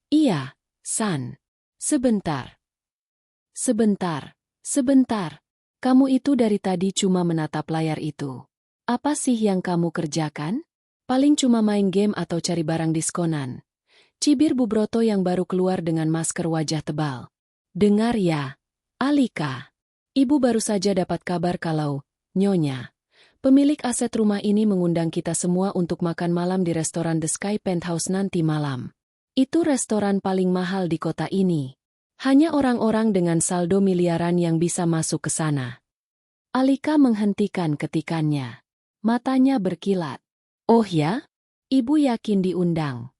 A: Iya, San. Sebentar. Sebentar. Kamu itu dari tadi cuma menatap layar itu. Apa sih yang kamu kerjakan? Paling cuma main game atau cari barang diskonan. Cibir Bu Broto yang baru keluar dengan masker wajah tebal. Dengar ya, Alika. Ibu baru saja dapat kabar kalau, Nyonya, pemilik aset rumah ini mengundang kita semua untuk makan malam di restoran The Sky Penthouse nanti malam. Itu restoran paling mahal di kota ini. Hanya orang-orang dengan saldo miliaran yang bisa masuk ke sana. Alika menghentikan ketikannya. Matanya berkilat. Oh ya? Ibu yakin diundang?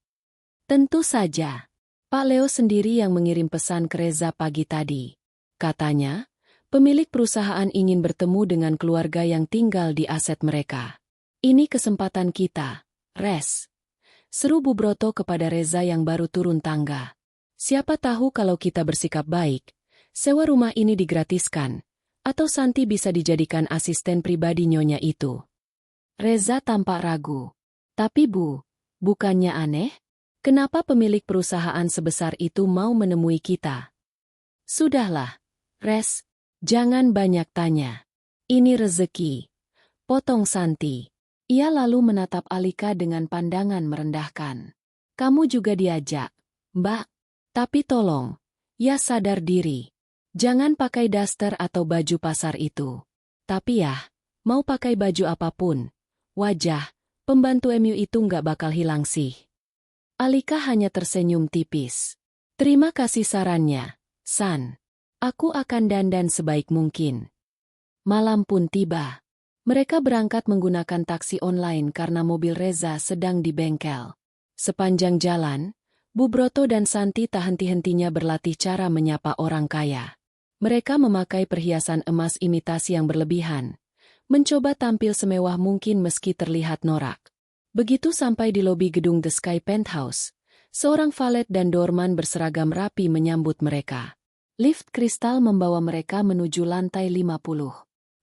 A: Tentu saja. Pak Leo sendiri yang mengirim pesan ke Reza pagi tadi. Katanya, pemilik perusahaan ingin bertemu dengan keluarga yang tinggal di aset mereka. Ini kesempatan kita, Res. Seru Bu Broto kepada Reza yang baru turun tangga. Siapa tahu kalau kita bersikap baik, sewa rumah ini digratiskan, atau Santi bisa dijadikan asisten pribadi nyonya itu. Reza tampak ragu. Tapi Bu, bukannya aneh? Kenapa pemilik perusahaan sebesar itu mau menemui kita? Sudahlah, Res, jangan banyak tanya. Ini rezeki. Potong Santi. Ia lalu menatap Alika dengan pandangan merendahkan. Kamu juga diajak, Mbak. Tapi tolong, ya sadar diri. Jangan pakai daster atau baju pasar itu. Tapi ya, mau pakai baju apapun. Wajah, pembantu MU itu nggak bakal hilang sih. Alika hanya tersenyum tipis. Terima kasih sarannya, San. Aku akan dandan sebaik mungkin. Malam pun tiba. Mereka berangkat menggunakan taksi online karena mobil Reza sedang di bengkel. Sepanjang jalan, Bu Broto dan Santi tak henti-hentinya berlatih cara menyapa orang kaya. Mereka memakai perhiasan emas imitasi yang berlebihan. Mencoba tampil semewah mungkin meski terlihat norak. Begitu sampai di lobi gedung The Sky Penthouse, seorang valet dan doorman berseragam rapi menyambut mereka. Lift kristal membawa mereka menuju lantai 50.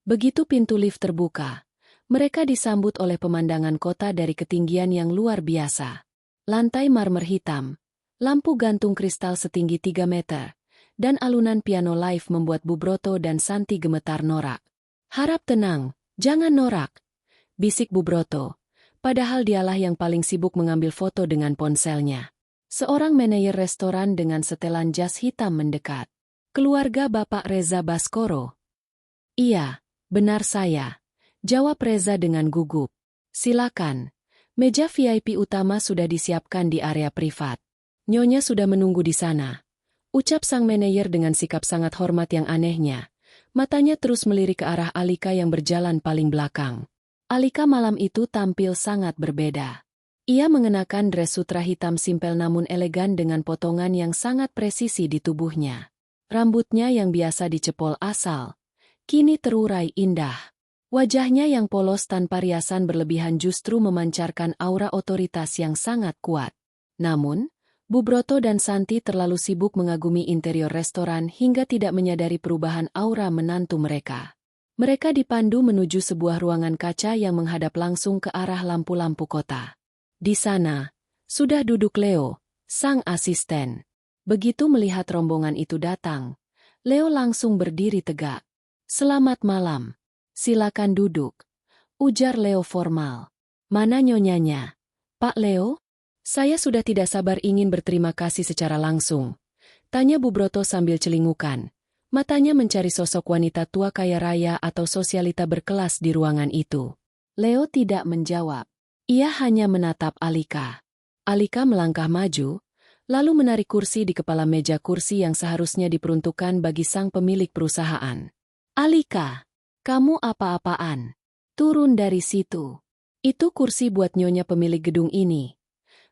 A: Begitu pintu lift terbuka, mereka disambut oleh pemandangan kota dari ketinggian yang luar biasa. Lantai marmer hitam, lampu gantung kristal setinggi 3 meter, dan alunan piano live membuat Bu Broto dan Santi gemetar norak. Harap tenang, jangan norak, bisik Bu Broto, padahal dialah yang paling sibuk mengambil foto dengan ponselnya. Seorang manajer restoran dengan setelan jas hitam mendekat. Keluarga Bapak Reza Baskoro. Iya, benar saya, jawab Reza dengan gugup. Silakan, meja VIP utama sudah disiapkan di area privat. Nyonya sudah menunggu di sana, ucap sang manajer dengan sikap sangat hormat yang anehnya. Matanya terus melirik ke arah Alika yang berjalan paling belakang. Alika malam itu tampil sangat berbeda. Ia mengenakan dress sutra hitam simpel namun elegan dengan potongan yang sangat presisi di tubuhnya. Rambutnya yang biasa dicepol asal, kini terurai indah. Wajahnya yang polos tanpa riasan berlebihan justru memancarkan aura otoritas yang sangat kuat. Namun, Bu Broto dan Santi terlalu sibuk mengagumi interior restoran hingga tidak menyadari perubahan aura menantu mereka. Mereka dipandu menuju sebuah ruangan kaca yang menghadap langsung ke arah lampu-lampu kota. Di sana, sudah duduk Leo, sang asisten. Begitu melihat rombongan itu datang, Leo langsung berdiri tegak. "Selamat malam. Silakan duduk," ujar Leo formal. "Mana nyonyanya?" "Pak Leo? Saya sudah tidak sabar ingin berterima kasih secara langsung," tanya Bu Broto sambil celingukan. Matanya mencari sosok wanita tua kaya raya atau sosialita berkelas di ruangan itu. Leo tidak menjawab. Ia hanya menatap Alika. Alika melangkah maju, lalu menarik kursi di kepala meja kursi yang seharusnya diperuntukkan bagi sang pemilik perusahaan. "Alika, kamu apa-apaan? Turun dari situ." "Itu kursi buat nyonya pemilik gedung ini,"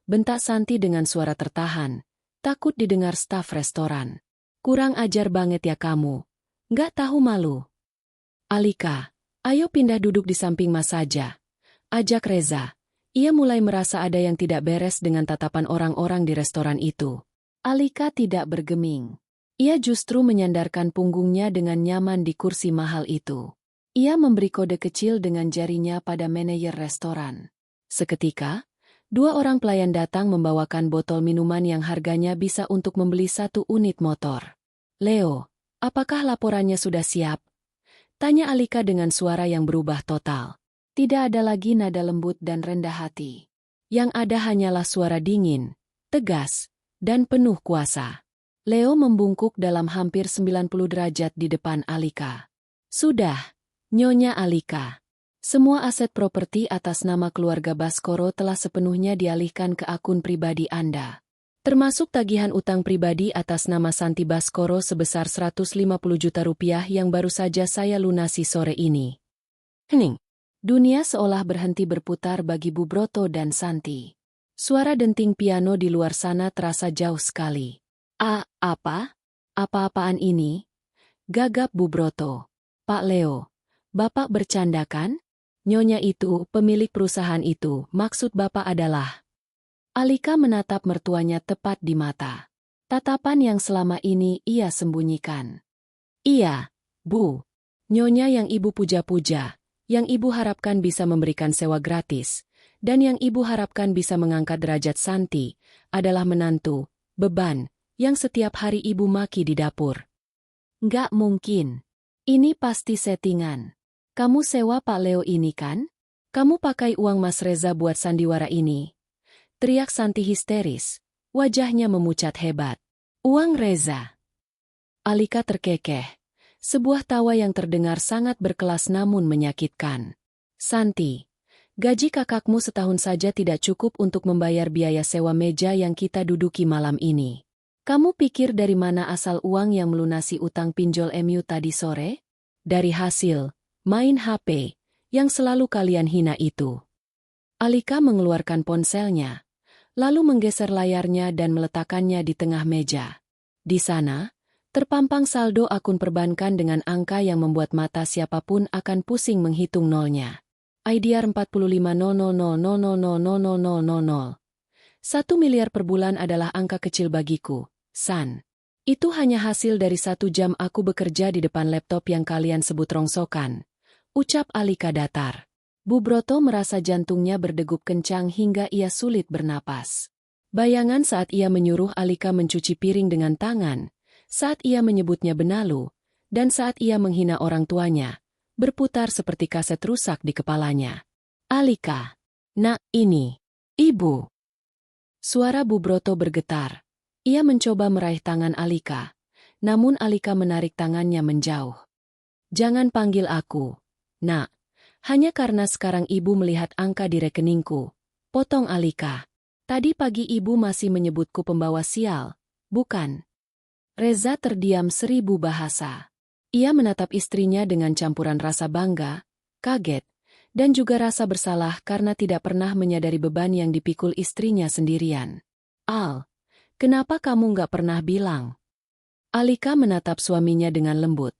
A: bentak Santi dengan suara tertahan, takut didengar staf restoran. "Kurang ajar banget ya kamu. Nggak tahu malu." "Alika, ayo pindah duduk di samping Mas saja," ajak Reza. Ia mulai merasa ada yang tidak beres dengan tatapan orang-orang di restoran itu. Alika tidak bergeming. Ia justru menyandarkan punggungnya dengan nyaman di kursi mahal itu. Ia memberi kode kecil dengan jarinya pada manajer restoran. Seketika, dua orang pelayan datang membawakan botol minuman yang harganya bisa untuk membeli 1 unit motor. "Leo, apakah laporannya sudah siap?" tanya Alika dengan suara yang berubah total. Tidak ada lagi nada lembut dan rendah hati. Yang ada hanyalah suara dingin, tegas, dan penuh kuasa. Leo membungkuk dalam hampir 90 derajat di depan Alika. "Sudah, Nyonya Alika. Semua aset properti atas nama keluarga Baskoro telah sepenuhnya dialihkan ke akun pribadi Anda. Termasuk tagihan utang pribadi atas nama Santi Baskoro sebesar 150 juta rupiah yang baru saja saya lunasi sore ini." Hening. Dunia seolah berhenti berputar bagi Bu Broto dan Santi. Suara denting piano di luar sana terasa jauh sekali. Apa? Apa-apaan ini?" gagap Bu Broto. "Pak Leo, Bapak bercanda kan? Nyonya itu, pemilik perusahaan itu, maksud Bapak adalah..." Alika menatap mertuanya tepat di mata. Tatapan yang selama ini ia sembunyikan. "Iya, Bu. Nyonya yang Ibu puja-puja, yang Ibu harapkan bisa memberikan sewa gratis, dan yang Ibu harapkan bisa mengangkat derajat Santi, adalah menantu, beban, yang setiap hari Ibu maki di dapur." "Nggak mungkin. Ini pasti settingan. Kamu sewa Pak Leo ini kan? Kamu pakai uang Mas Reza buat sandiwara ini?" teriak Santi histeris, wajahnya memucat hebat. "Uang Reza?" Alika terkekeh. Sebuah tawa yang terdengar sangat berkelas namun menyakitkan. "Santi, gaji kakakmu setahun saja tidak cukup untuk membayar biaya sewa meja yang kita duduki malam ini. Kamu pikir dari mana asal uang yang melunasi utang pinjol MU tadi sore? Dari hasil main HP yang selalu kalian hina itu." Alika mengeluarkan ponselnya, lalu menggeser layarnya dan meletakkannya di tengah meja. Di sana, terpampang saldo akun perbankan dengan angka yang membuat mata siapapun akan pusing menghitung nolnya. IDR 45.000.000.000. 1 miliar per bulan adalah angka kecil bagiku, San. Itu hanya hasil dari 1 jam aku bekerja di depan laptop yang kalian sebut rongsokan, ucap Alika datar. Bu Broto merasa jantungnya berdegup kencang hingga ia sulit bernapas. Bayangan saat ia menyuruh Alika mencuci piring dengan tangan, saat ia menyebutnya benalu, dan saat ia menghina orang tuanya, berputar seperti kaset rusak di kepalanya. "Alika, nak, ini, Ibu." Suara Bu Broto bergetar. Ia mencoba meraih tangan Alika, namun Alika menarik tangannya menjauh. "Jangan panggil aku, nak. Hanya karena sekarang Ibu melihat angka di rekeningku," potong Alika. "Tadi pagi Ibu masih menyebutku pembawa sial, bukan?" Reza terdiam 1000 bahasa. Ia menatap istrinya dengan campuran rasa bangga, kaget, dan juga rasa bersalah karena tidak pernah menyadari beban yang dipikul istrinya sendirian. "Al, kenapa kamu nggak pernah bilang?" Alika menatap suaminya dengan lembut.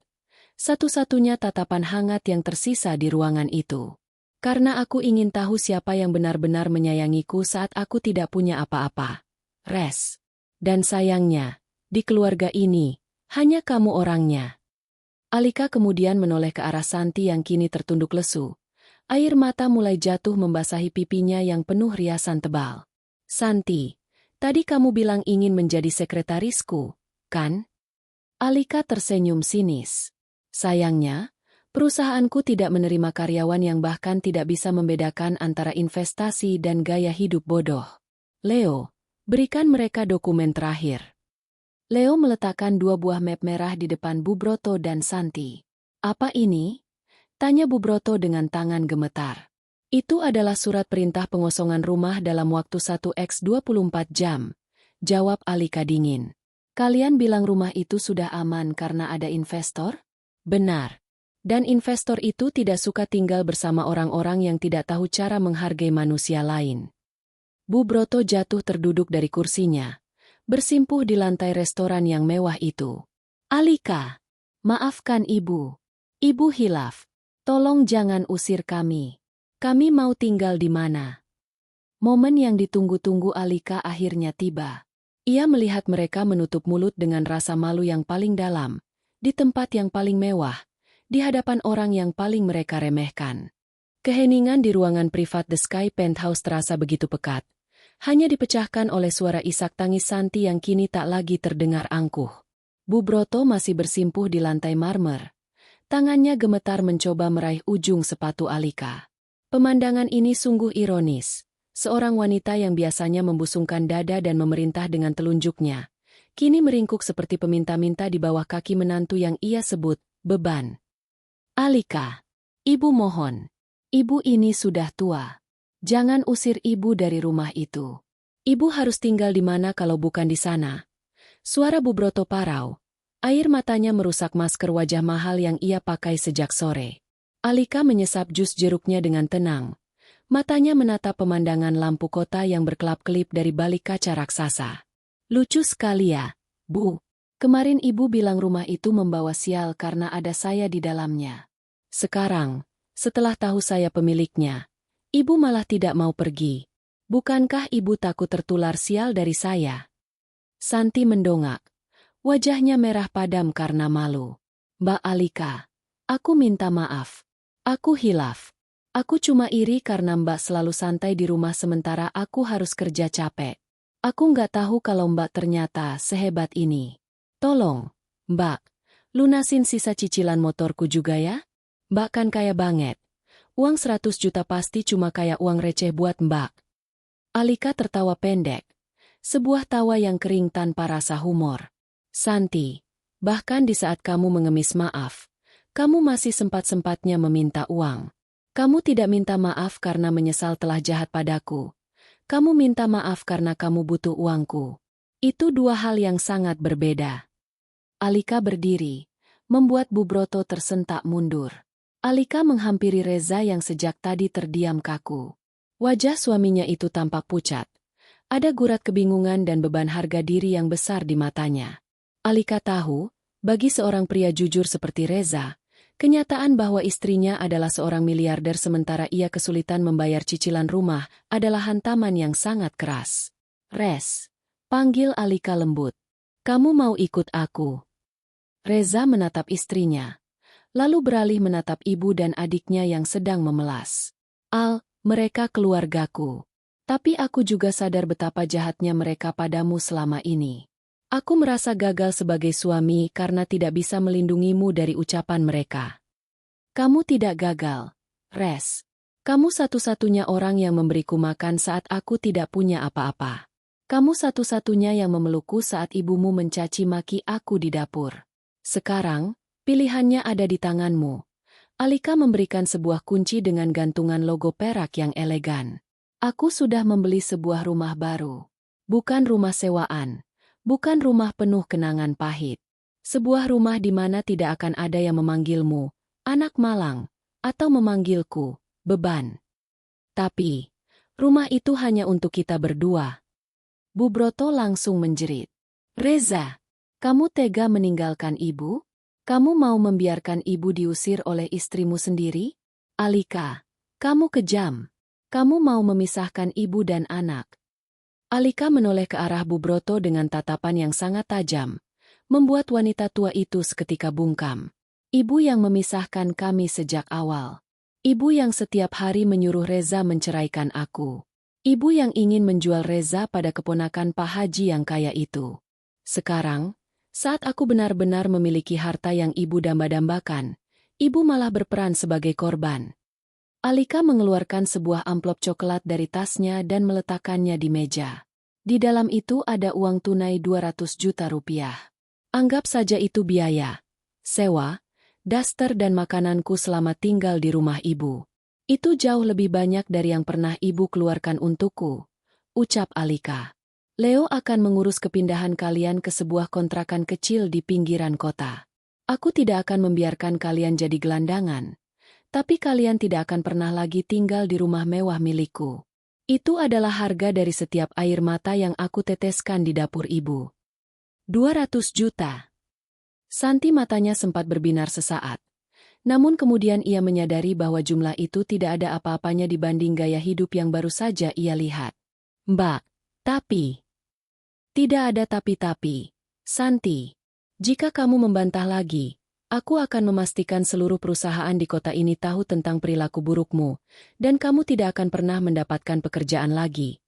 A: Satu-satunya tatapan hangat yang tersisa di ruangan itu. "Karena aku ingin tahu siapa yang benar-benar menyayangiku saat aku tidak punya apa-apa. Res. Dan sayangnya, di keluarga ini, hanya kamu orangnya." Alika kemudian menoleh ke arah Santi yang kini tertunduk lesu. Air mata mulai jatuh membasahi pipinya yang penuh riasan tebal. Santi, tadi kamu bilang ingin menjadi sekretarisku, kan? Alika tersenyum sinis. Sayangnya, perusahaanku tidak menerima karyawan yang bahkan tidak bisa membedakan antara investasi dan gaya hidup bodoh. Leo, berikan mereka dokumen terakhir. Leo meletakkan 2 buah map merah di depan Bu Broto dan Santi. Apa ini? Tanya Bu Broto dengan tangan gemetar. Itu adalah surat perintah pengosongan rumah dalam waktu 1x24 jam. Jawab Alika dingin. Kalian bilang rumah itu sudah aman karena ada investor? Benar. Dan investor itu tidak suka tinggal bersama orang-orang yang tidak tahu cara menghargai manusia lain. Bu Broto jatuh terduduk dari kursinya, bersimpuh di lantai restoran yang mewah itu. Alika, maafkan Ibu. Ibu hilaf. Tolong jangan usir kami. Kami mau tinggal di mana? Momen yang ditunggu-tunggu Alika akhirnya tiba. Ia melihat mereka menutup mulut dengan rasa malu yang paling dalam, di tempat yang paling mewah, di hadapan orang yang paling mereka remehkan. Keheningan di ruangan privat The Sky Penthouse terasa begitu pekat, hanya dipecahkan oleh suara isak tangis Santi yang kini tak lagi terdengar angkuh. Bu Broto masih bersimpuh di lantai marmer. Tangannya gemetar mencoba meraih ujung sepatu Alika. Pemandangan ini sungguh ironis. Seorang wanita yang biasanya membusungkan dada dan memerintah dengan telunjuknya, kini meringkuk seperti peminta-minta di bawah kaki menantu yang ia sebut beban. Alika, Ibu mohon. Ibu ini sudah tua. Jangan usir Ibu dari rumah itu. Ibu harus tinggal di mana kalau bukan di sana. Suara Bu Broto parau. Air matanya merusak masker wajah mahal yang ia pakai sejak sore. Alika menyesap jus jeruknya dengan tenang. Matanya menatap pemandangan lampu kota yang berkelap-kelip dari balik kaca raksasa. Lucu sekali ya, Bu. Kemarin Ibu bilang rumah itu membawa sial karena ada saya di dalamnya. Sekarang, setelah tahu saya pemiliknya, Ibu malah tidak mau pergi. Bukankah Ibu takut tertular sial dari saya? Santi mendongak. Wajahnya merah padam karena malu. Mbak Alika, aku minta maaf. Aku hilaf. Aku cuma iri karena Mbak selalu santai di rumah sementara aku harus kerja capek. Aku nggak tahu kalau Mbak ternyata sehebat ini. Tolong, Mbak, lunasin sisa cicilan motorku juga ya? Mbak kan kaya banget. Uang 100 juta pasti cuma kayak uang receh buat Mbak. Alika tertawa pendek. Sebuah tawa yang kering tanpa rasa humor. Santi, bahkan di saat kamu mengemis maaf, kamu masih sempat-sempatnya meminta uang. Kamu tidak minta maaf karena menyesal telah jahat padaku. Kamu minta maaf karena kamu butuh uangku. Itu dua hal yang sangat berbeda. Alika berdiri, membuat Bu Broto tersentak mundur. Alika menghampiri Reza yang sejak tadi terdiam kaku. Wajah suaminya itu tampak pucat. Ada gurat kebingungan dan beban harga diri yang besar di matanya. Alika tahu, bagi seorang pria jujur seperti Reza, kenyataan bahwa istrinya adalah seorang miliarder sementara ia kesulitan membayar cicilan rumah adalah hantaman yang sangat keras. Res, panggil Alika lembut. Kamu mau ikut aku? Reza menatap istrinya. Lalu beralih menatap ibu dan adiknya yang sedang memelas. Al, mereka keluargaku. Tapi aku juga sadar betapa jahatnya mereka padamu selama ini. Aku merasa gagal sebagai suami karena tidak bisa melindungimu dari ucapan mereka. Kamu tidak gagal, Res. Kamu satu-satunya orang yang memberiku makan saat aku tidak punya apa-apa. Kamu satu-satunya yang memelukku saat ibumu mencaci maki aku di dapur. Sekarang, pilihannya ada di tanganmu. Alika memberikan sebuah kunci dengan gantungan logo perak yang elegan. Aku sudah membeli sebuah rumah baru. Bukan rumah sewaan. Bukan rumah penuh kenangan pahit. Sebuah rumah di mana tidak akan ada yang memanggilmu, anak malang, atau memanggilku, beban. Tapi, rumah itu hanya untuk kita berdua. Bu Broto langsung menjerit. Reza, kamu tega meninggalkan ibu? Kamu mau membiarkan ibu diusir oleh istrimu sendiri? Alika, kamu kejam. Kamu mau memisahkan ibu dan anak. Alika menoleh ke arah Bu Broto dengan tatapan yang sangat tajam, membuat wanita tua itu seketika bungkam. Ibu yang memisahkan kami sejak awal. Ibu yang setiap hari menyuruh Reza menceraikan aku. Ibu yang ingin menjual Reza pada keponakan Pak Haji yang kaya itu. Sekarang, saat aku benar-benar memiliki harta yang ibu damba-dambakan, ibu malah berperan sebagai korban. Alika mengeluarkan sebuah amplop coklat dari tasnya dan meletakkannya di meja. Di dalam itu ada uang tunai 200 juta rupiah. Anggap saja itu biaya sewa, daster dan makananku selama tinggal di rumah ibu. Itu jauh lebih banyak dari yang pernah ibu keluarkan untukku, ucap Alika. Leo akan mengurus kepindahan kalian ke sebuah kontrakan kecil di pinggiran kota. Aku tidak akan membiarkan kalian jadi gelandangan, tapi kalian tidak akan pernah lagi tinggal di rumah mewah milikku. Itu adalah harga dari setiap air mata yang aku teteskan di dapur ibu. 200 juta. Santi matanya sempat berbinar sesaat. Namun kemudian ia menyadari bahwa jumlah itu tidak ada apa-apanya dibanding gaya hidup yang baru saja ia lihat. Mbak, tapi... Tidak ada tapi-tapi. Santi, jika kamu membantah lagi, aku akan memastikan seluruh perusahaan di kota ini tahu tentang perilaku burukmu, dan kamu tidak akan pernah mendapatkan pekerjaan lagi.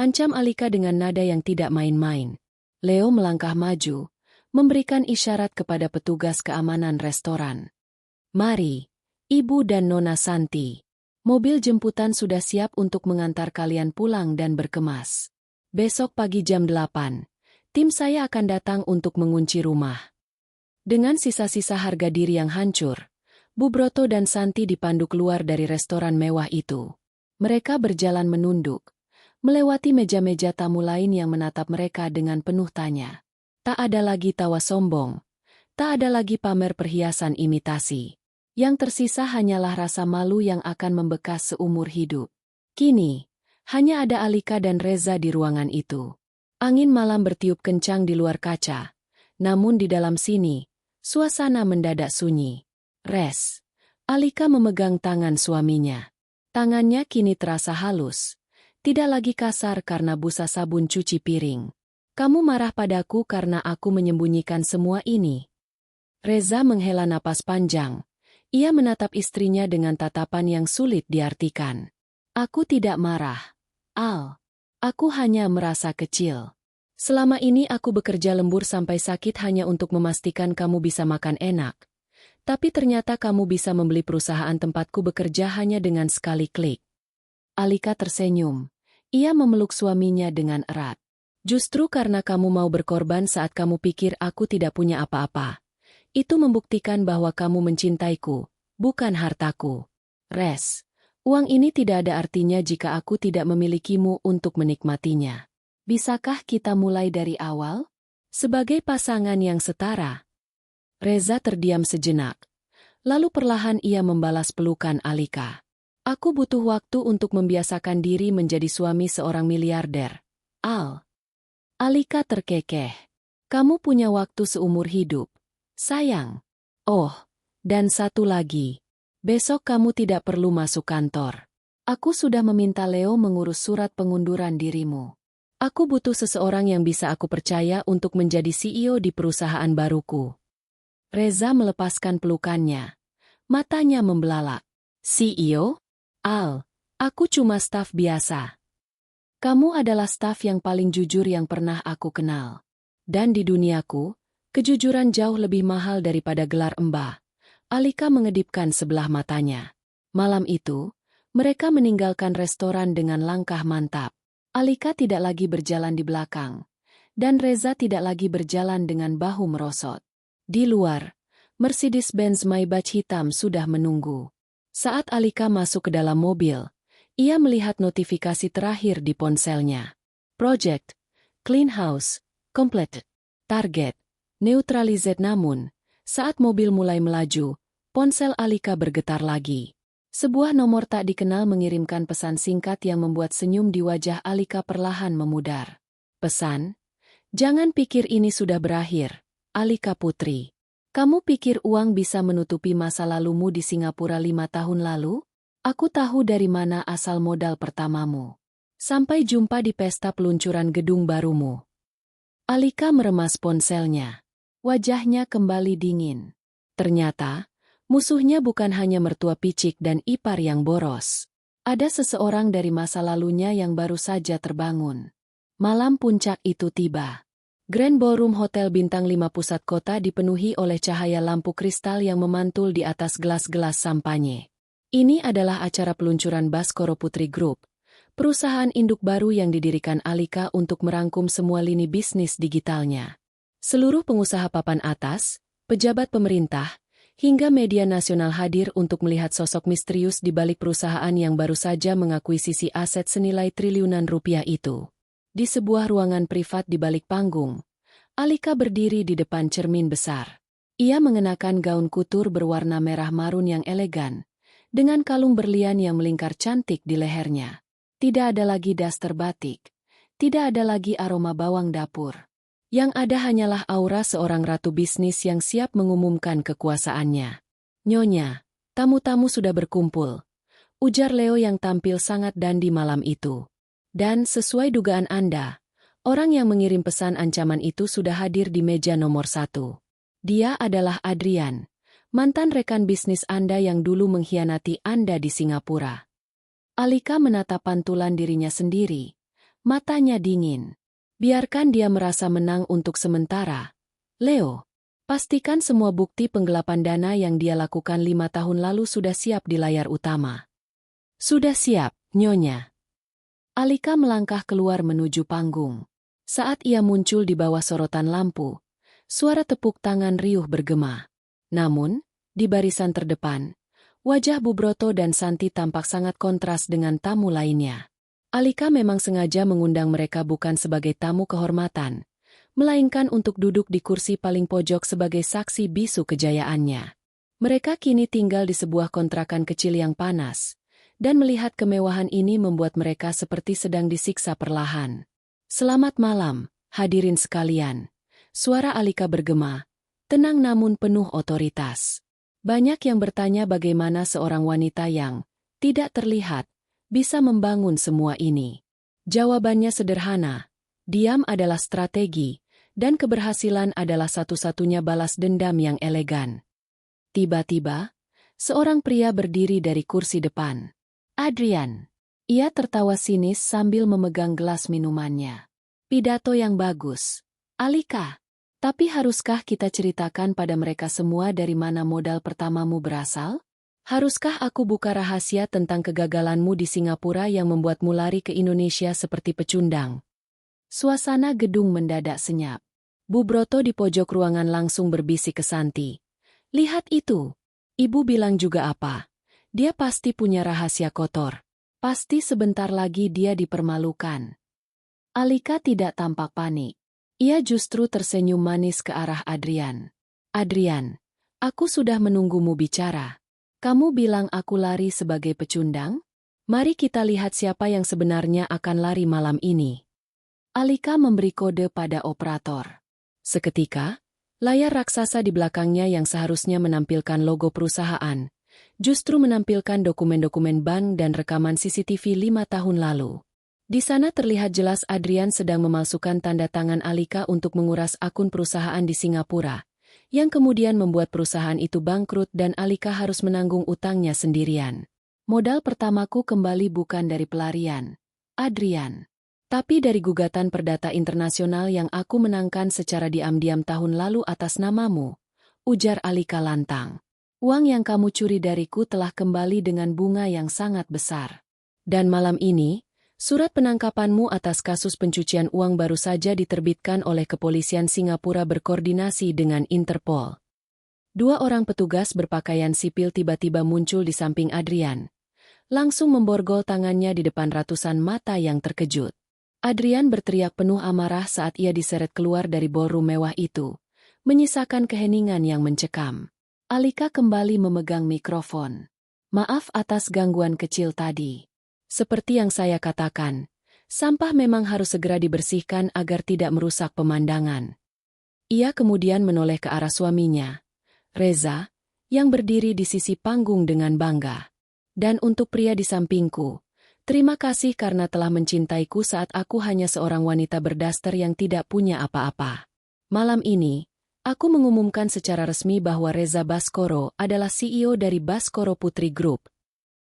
A: Ancam Alika dengan nada yang tidak main-main. Leo melangkah maju, memberikan isyarat kepada petugas keamanan restoran. Mari, Ibu dan Nona Santi. Mobil jemputan sudah siap untuk mengantar kalian pulang dan berkemas. Besok pagi jam 8, tim saya akan datang untuk mengunci rumah. Dengan sisa-sisa harga diri yang hancur, Bu Broto dan Santi dipandu keluar dari restoran mewah itu. Mereka berjalan menunduk, melewati meja-meja tamu lain yang menatap mereka dengan penuh tanya. Tak ada lagi tawa sombong, tak ada lagi pamer perhiasan imitasi. Yang tersisa hanyalah rasa malu yang akan membekas seumur hidup. Kini, hanya ada Alika dan Reza di ruangan itu. Angin malam bertiup kencang di luar kaca, namun di dalam sini, suasana mendadak sunyi. Res. Alika memegang tangan suaminya. Tangannya kini terasa halus, tidak lagi kasar karena busa sabun cuci piring. Kamu marah padaku karena aku menyembunyikan semua ini. Reza menghela napas panjang. Ia menatap istrinya dengan tatapan yang sulit diartikan. Aku tidak marah, Al. Aku hanya merasa kecil. Selama ini aku bekerja lembur sampai sakit hanya untuk memastikan kamu bisa makan enak. Tapi ternyata kamu bisa membeli perusahaan tempatku bekerja hanya dengan sekali klik. Alika tersenyum. Ia memeluk suaminya dengan erat. Justru karena kamu mau berkorban saat kamu pikir aku tidak punya apa-apa. Itu membuktikan bahwa kamu mencintaiku, bukan hartaku. Res, uang ini tidak ada artinya jika aku tidak memilikimu untuk menikmatinya. Bisakah kita mulai dari awal? Sebagai pasangan yang setara. Reza terdiam sejenak. Lalu perlahan ia membalas pelukan Alika. Aku butuh waktu untuk membiasakan diri menjadi suami seorang miliarder. Al. Alika terkekeh. Kamu punya waktu seumur hidup. Sayang. Oh, dan satu lagi. Besok kamu tidak perlu masuk kantor. Aku sudah meminta Leo mengurus surat pengunduran dirimu. Aku butuh seseorang yang bisa aku percaya untuk menjadi CEO di perusahaan baruku. Reza melepaskan pelukannya. Matanya membelalak. CEO? Al, aku cuma staf biasa. Kamu adalah staf yang paling jujur yang pernah aku kenal. Dan di duniaku, kejujuran jauh lebih mahal daripada gelar Mbah. Alika mengedipkan sebelah matanya. Malam itu, mereka meninggalkan restoran dengan langkah mantap. Alika tidak lagi berjalan di belakang, dan Reza tidak lagi berjalan dengan bahu merosot. Di luar, Mercedes-Benz Maybach hitam sudah menunggu. Saat Alika masuk ke dalam mobil, ia melihat notifikasi terakhir di ponselnya. Project, Clean House, Complete, Target, Neutralized. Namun, saat mobil mulai melaju, ponsel Alika bergetar lagi. Sebuah nomor tak dikenal mengirimkan pesan singkat yang membuat senyum di wajah Alika perlahan memudar. Pesan, jangan pikir ini sudah berakhir, Alika putri. Kamu pikir uang bisa menutupi masa lalumu di Singapura 5 tahun lalu? Aku tahu dari mana asal modal pertamamu. Sampai jumpa di pesta peluncuran gedung barumu. Alika meremas ponselnya. Wajahnya kembali dingin. Ternyata, Musuhnya bukan hanya mertua picik dan ipar yang boros. Ada seseorang dari masa lalunya yang baru saja terbangun. Malam puncak itu tiba. Grand Ballroom Hotel Bintang 5 pusat kota dipenuhi oleh cahaya lampu kristal yang memantul di atas gelas-gelas sampanye. Ini adalah acara peluncuran Baskoro Putri Group, perusahaan induk baru yang didirikan Alika untuk merangkum semua lini bisnis digitalnya. Seluruh pengusaha papan atas, pejabat pemerintah, hingga media nasional hadir untuk melihat sosok misterius di balik perusahaan yang baru saja mengakuisisi aset senilai triliunan rupiah itu. Di sebuah ruangan privat di balik panggung, Alika berdiri di depan cermin besar. Ia mengenakan gaun kutur berwarna merah marun yang elegan, dengan kalung berlian yang melingkar cantik di lehernya. Tidak ada lagi daster batik, tidak ada lagi aroma bawang dapur. Yang ada hanyalah aura seorang ratu bisnis yang siap mengumumkan kekuasaannya. "Nyonya, tamu-tamu sudah berkumpul," ujar Leo yang tampil sangat dandy malam itu. "Dan sesuai dugaan Anda, orang yang mengirim pesan ancaman itu sudah hadir di meja nomor 1. Dia adalah Adrian, mantan rekan bisnis Anda yang dulu mengkhianati Anda di Singapura." Alika menatap pantulan dirinya sendiri, matanya dingin. Biarkan dia merasa menang untuk sementara. Leo, pastikan semua bukti penggelapan dana yang dia lakukan 5 tahun lalu sudah siap di layar utama. "Sudah siap, Nyonya." Alika melangkah keluar menuju panggung. Saat ia muncul di bawah sorotan lampu, suara tepuk tangan riuh bergema. Namun, di barisan terdepan, wajah Bu Broto dan Santi tampak sangat kontras dengan tamu lainnya. Alika memang sengaja mengundang mereka bukan sebagai tamu kehormatan, melainkan untuk duduk di kursi paling pojok sebagai saksi bisu kejayaannya. Mereka kini tinggal di sebuah kontrakan kecil yang panas, dan melihat kemewahan ini membuat mereka seperti sedang disiksa perlahan. "Selamat malam, hadirin sekalian." Suara Alika bergema, tenang namun penuh otoritas. Banyak yang bertanya bagaimana seorang wanita yang tidak terlihat bisa membangun semua ini. Jawabannya sederhana, diam adalah strategi, dan keberhasilan adalah satu-satunya balas dendam yang elegan. Tiba-tiba, seorang pria berdiri dari kursi depan. Adrian. Ia tertawa sinis sambil memegang gelas minumannya. "Pidato yang bagus, Alika. Tapi haruskah kita ceritakan pada mereka semua dari mana modal pertamamu berasal? Haruskah aku buka rahasia tentang kegagalanmu di Singapura yang membuatmu lari ke Indonesia seperti pecundang?" Suasana gedung mendadak senyap. Bu Broto di pojok ruangan langsung berbisik ke Santi. "Lihat itu. Ibu bilang juga apa? Dia pasti punya rahasia kotor. Pasti sebentar lagi dia dipermalukan." Alika tidak tampak panik. Ia justru tersenyum manis ke arah Adrian. "Adrian, aku sudah menunggumu bicara. Kamu bilang aku lari sebagai pecundang? Mari kita lihat siapa yang sebenarnya akan lari malam ini." Alika memberi kode pada operator. Seketika, layar raksasa di belakangnya yang seharusnya menampilkan logo perusahaan, justru menampilkan dokumen-dokumen bank dan rekaman CCTV 5 tahun lalu. Di sana terlihat jelas Adrian sedang memalsukan tanda tangan Alika untuk menguras akun perusahaan di Singapura, yang kemudian membuat perusahaan itu bangkrut dan Alika harus menanggung utangnya sendirian. "Modal pertamaku kembali bukan dari pelarian, Adrian, tapi dari gugatan perdata internasional yang aku menangkan secara diam-diam tahun lalu atas namamu," ujar Alika lantang. "Uang yang kamu curi dariku telah kembali dengan bunga yang sangat besar. Dan malam ini, surat penangkapanmu atas kasus pencucian uang baru saja diterbitkan oleh kepolisian Singapura berkoordinasi dengan Interpol." 2 orang petugas berpakaian sipil tiba-tiba muncul di samping Adrian, langsung memborgol tangannya di depan ratusan mata yang terkejut. Adrian berteriak penuh amarah saat ia diseret keluar dari ballroom mewah itu, menyisakan keheningan yang mencekam. Alika kembali memegang mikrofon. "Maaf atas gangguan kecil tadi. Seperti yang saya katakan, sampah memang harus segera dibersihkan agar tidak merusak pemandangan." Ia kemudian menoleh ke arah suaminya, Reza, yang berdiri di sisi panggung dengan bangga. "Dan untuk pria di sampingku, terima kasih karena telah mencintaiku saat aku hanya seorang wanita berdaster yang tidak punya apa-apa. Malam ini, Aku mengumumkan secara resmi bahwa Reza Baskoro adalah CEO dari Baskoro Putri Group.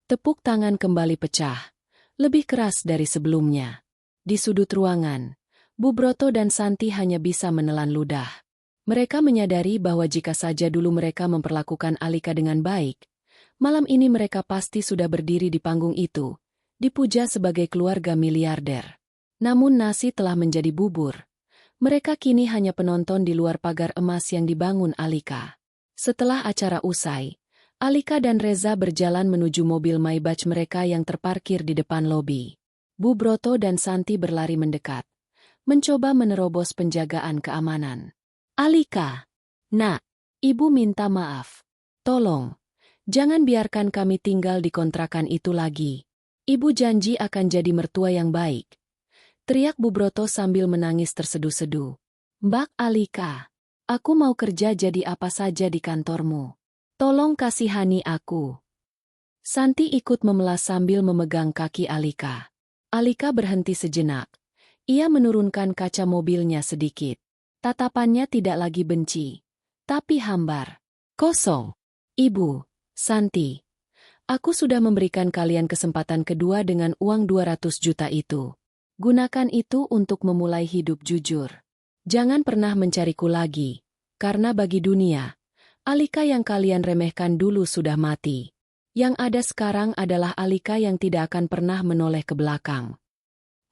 A: Tepuk tangan kembali pecah, lebih keras dari sebelumnya. Di sudut ruangan, Bu Broto dan Santi hanya bisa menelan ludah. Mereka menyadari bahwa jika saja dulu mereka memperlakukan Alika dengan baik, malam ini mereka pasti sudah berdiri di panggung itu, dipuja sebagai keluarga miliarder. Namun nasi telah menjadi bubur. Mereka kini hanya penonton di luar pagar emas yang dibangun Alika. Setelah acara usai, Alika dan Reza berjalan menuju mobil Maybach mereka yang terparkir di depan lobi. Bu Broto dan Santi berlari mendekat, mencoba menerobos penjagaan keamanan. Alika, nak, ibu minta maaf. Tolong, jangan biarkan kami tinggal di kontrakan itu lagi. Ibu janji akan jadi mertua yang baik. Teriak Bu Broto sambil menangis terseduh-seduh. Mbak Alika, aku mau kerja jadi apa saja di kantormu. Tolong kasihani aku. Santi ikut memelas sambil memegang kaki Alika. Alika berhenti sejenak. Ia menurunkan kaca mobilnya sedikit. Tatapannya tidak lagi benci, tapi hambar. Kosong. Ibu, Santi, aku sudah memberikan kalian kesempatan kedua dengan uang 200 juta itu. Gunakan itu untuk memulai hidup jujur. Jangan pernah mencariku lagi, karena bagi dunia, Alika yang kalian remehkan dulu sudah mati. Yang ada sekarang adalah Alika yang tidak akan pernah menoleh ke belakang.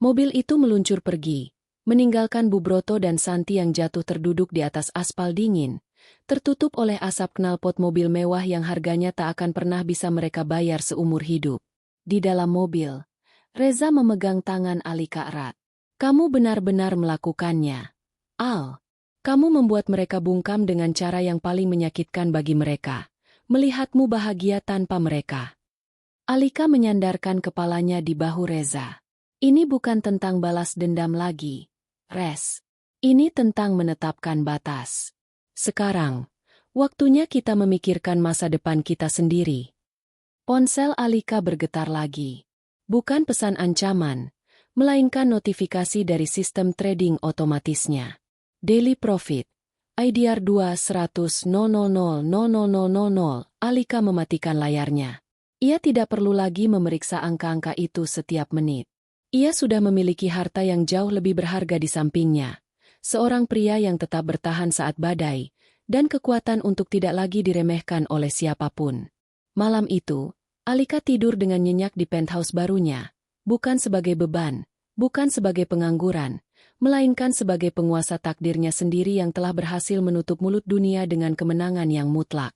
A: Mobil itu meluncur pergi, meninggalkan Bu Broto dan Santi yang jatuh terduduk di atas aspal dingin, tertutup oleh asap knalpot mobil mewah yang harganya tak akan pernah bisa mereka bayar seumur hidup. Di dalam mobil, Reza memegang tangan Alika erat. Kamu benar-benar melakukannya. Al, kamu membuat mereka bungkam dengan cara yang paling menyakitkan bagi mereka. Melihatmu bahagia tanpa mereka. Alika menyandarkan kepalanya di bahu Reza. Ini bukan tentang balas dendam lagi, Rez. Ini tentang menetapkan batas. Sekarang, waktunya kita memikirkan masa depan kita sendiri. Ponsel Alika bergetar lagi. Bukan pesan ancaman, melainkan notifikasi dari sistem trading otomatisnya. Daily Profit. IDR 200.000.000. Alika mematikan layarnya. Ia tidak perlu lagi memeriksa angka-angka itu setiap menit. Ia sudah memiliki harta yang jauh lebih berharga di sampingnya. Seorang pria yang tetap bertahan saat badai, dan kekuatan untuk tidak lagi diremehkan oleh siapapun. Malam itu, Alika tidur dengan nyenyak di penthouse barunya, bukan sebagai beban, bukan sebagai pengangguran, melainkan sebagai penguasa takdirnya sendiri yang telah berhasil menutup mulut dunia dengan kemenangan yang mutlak.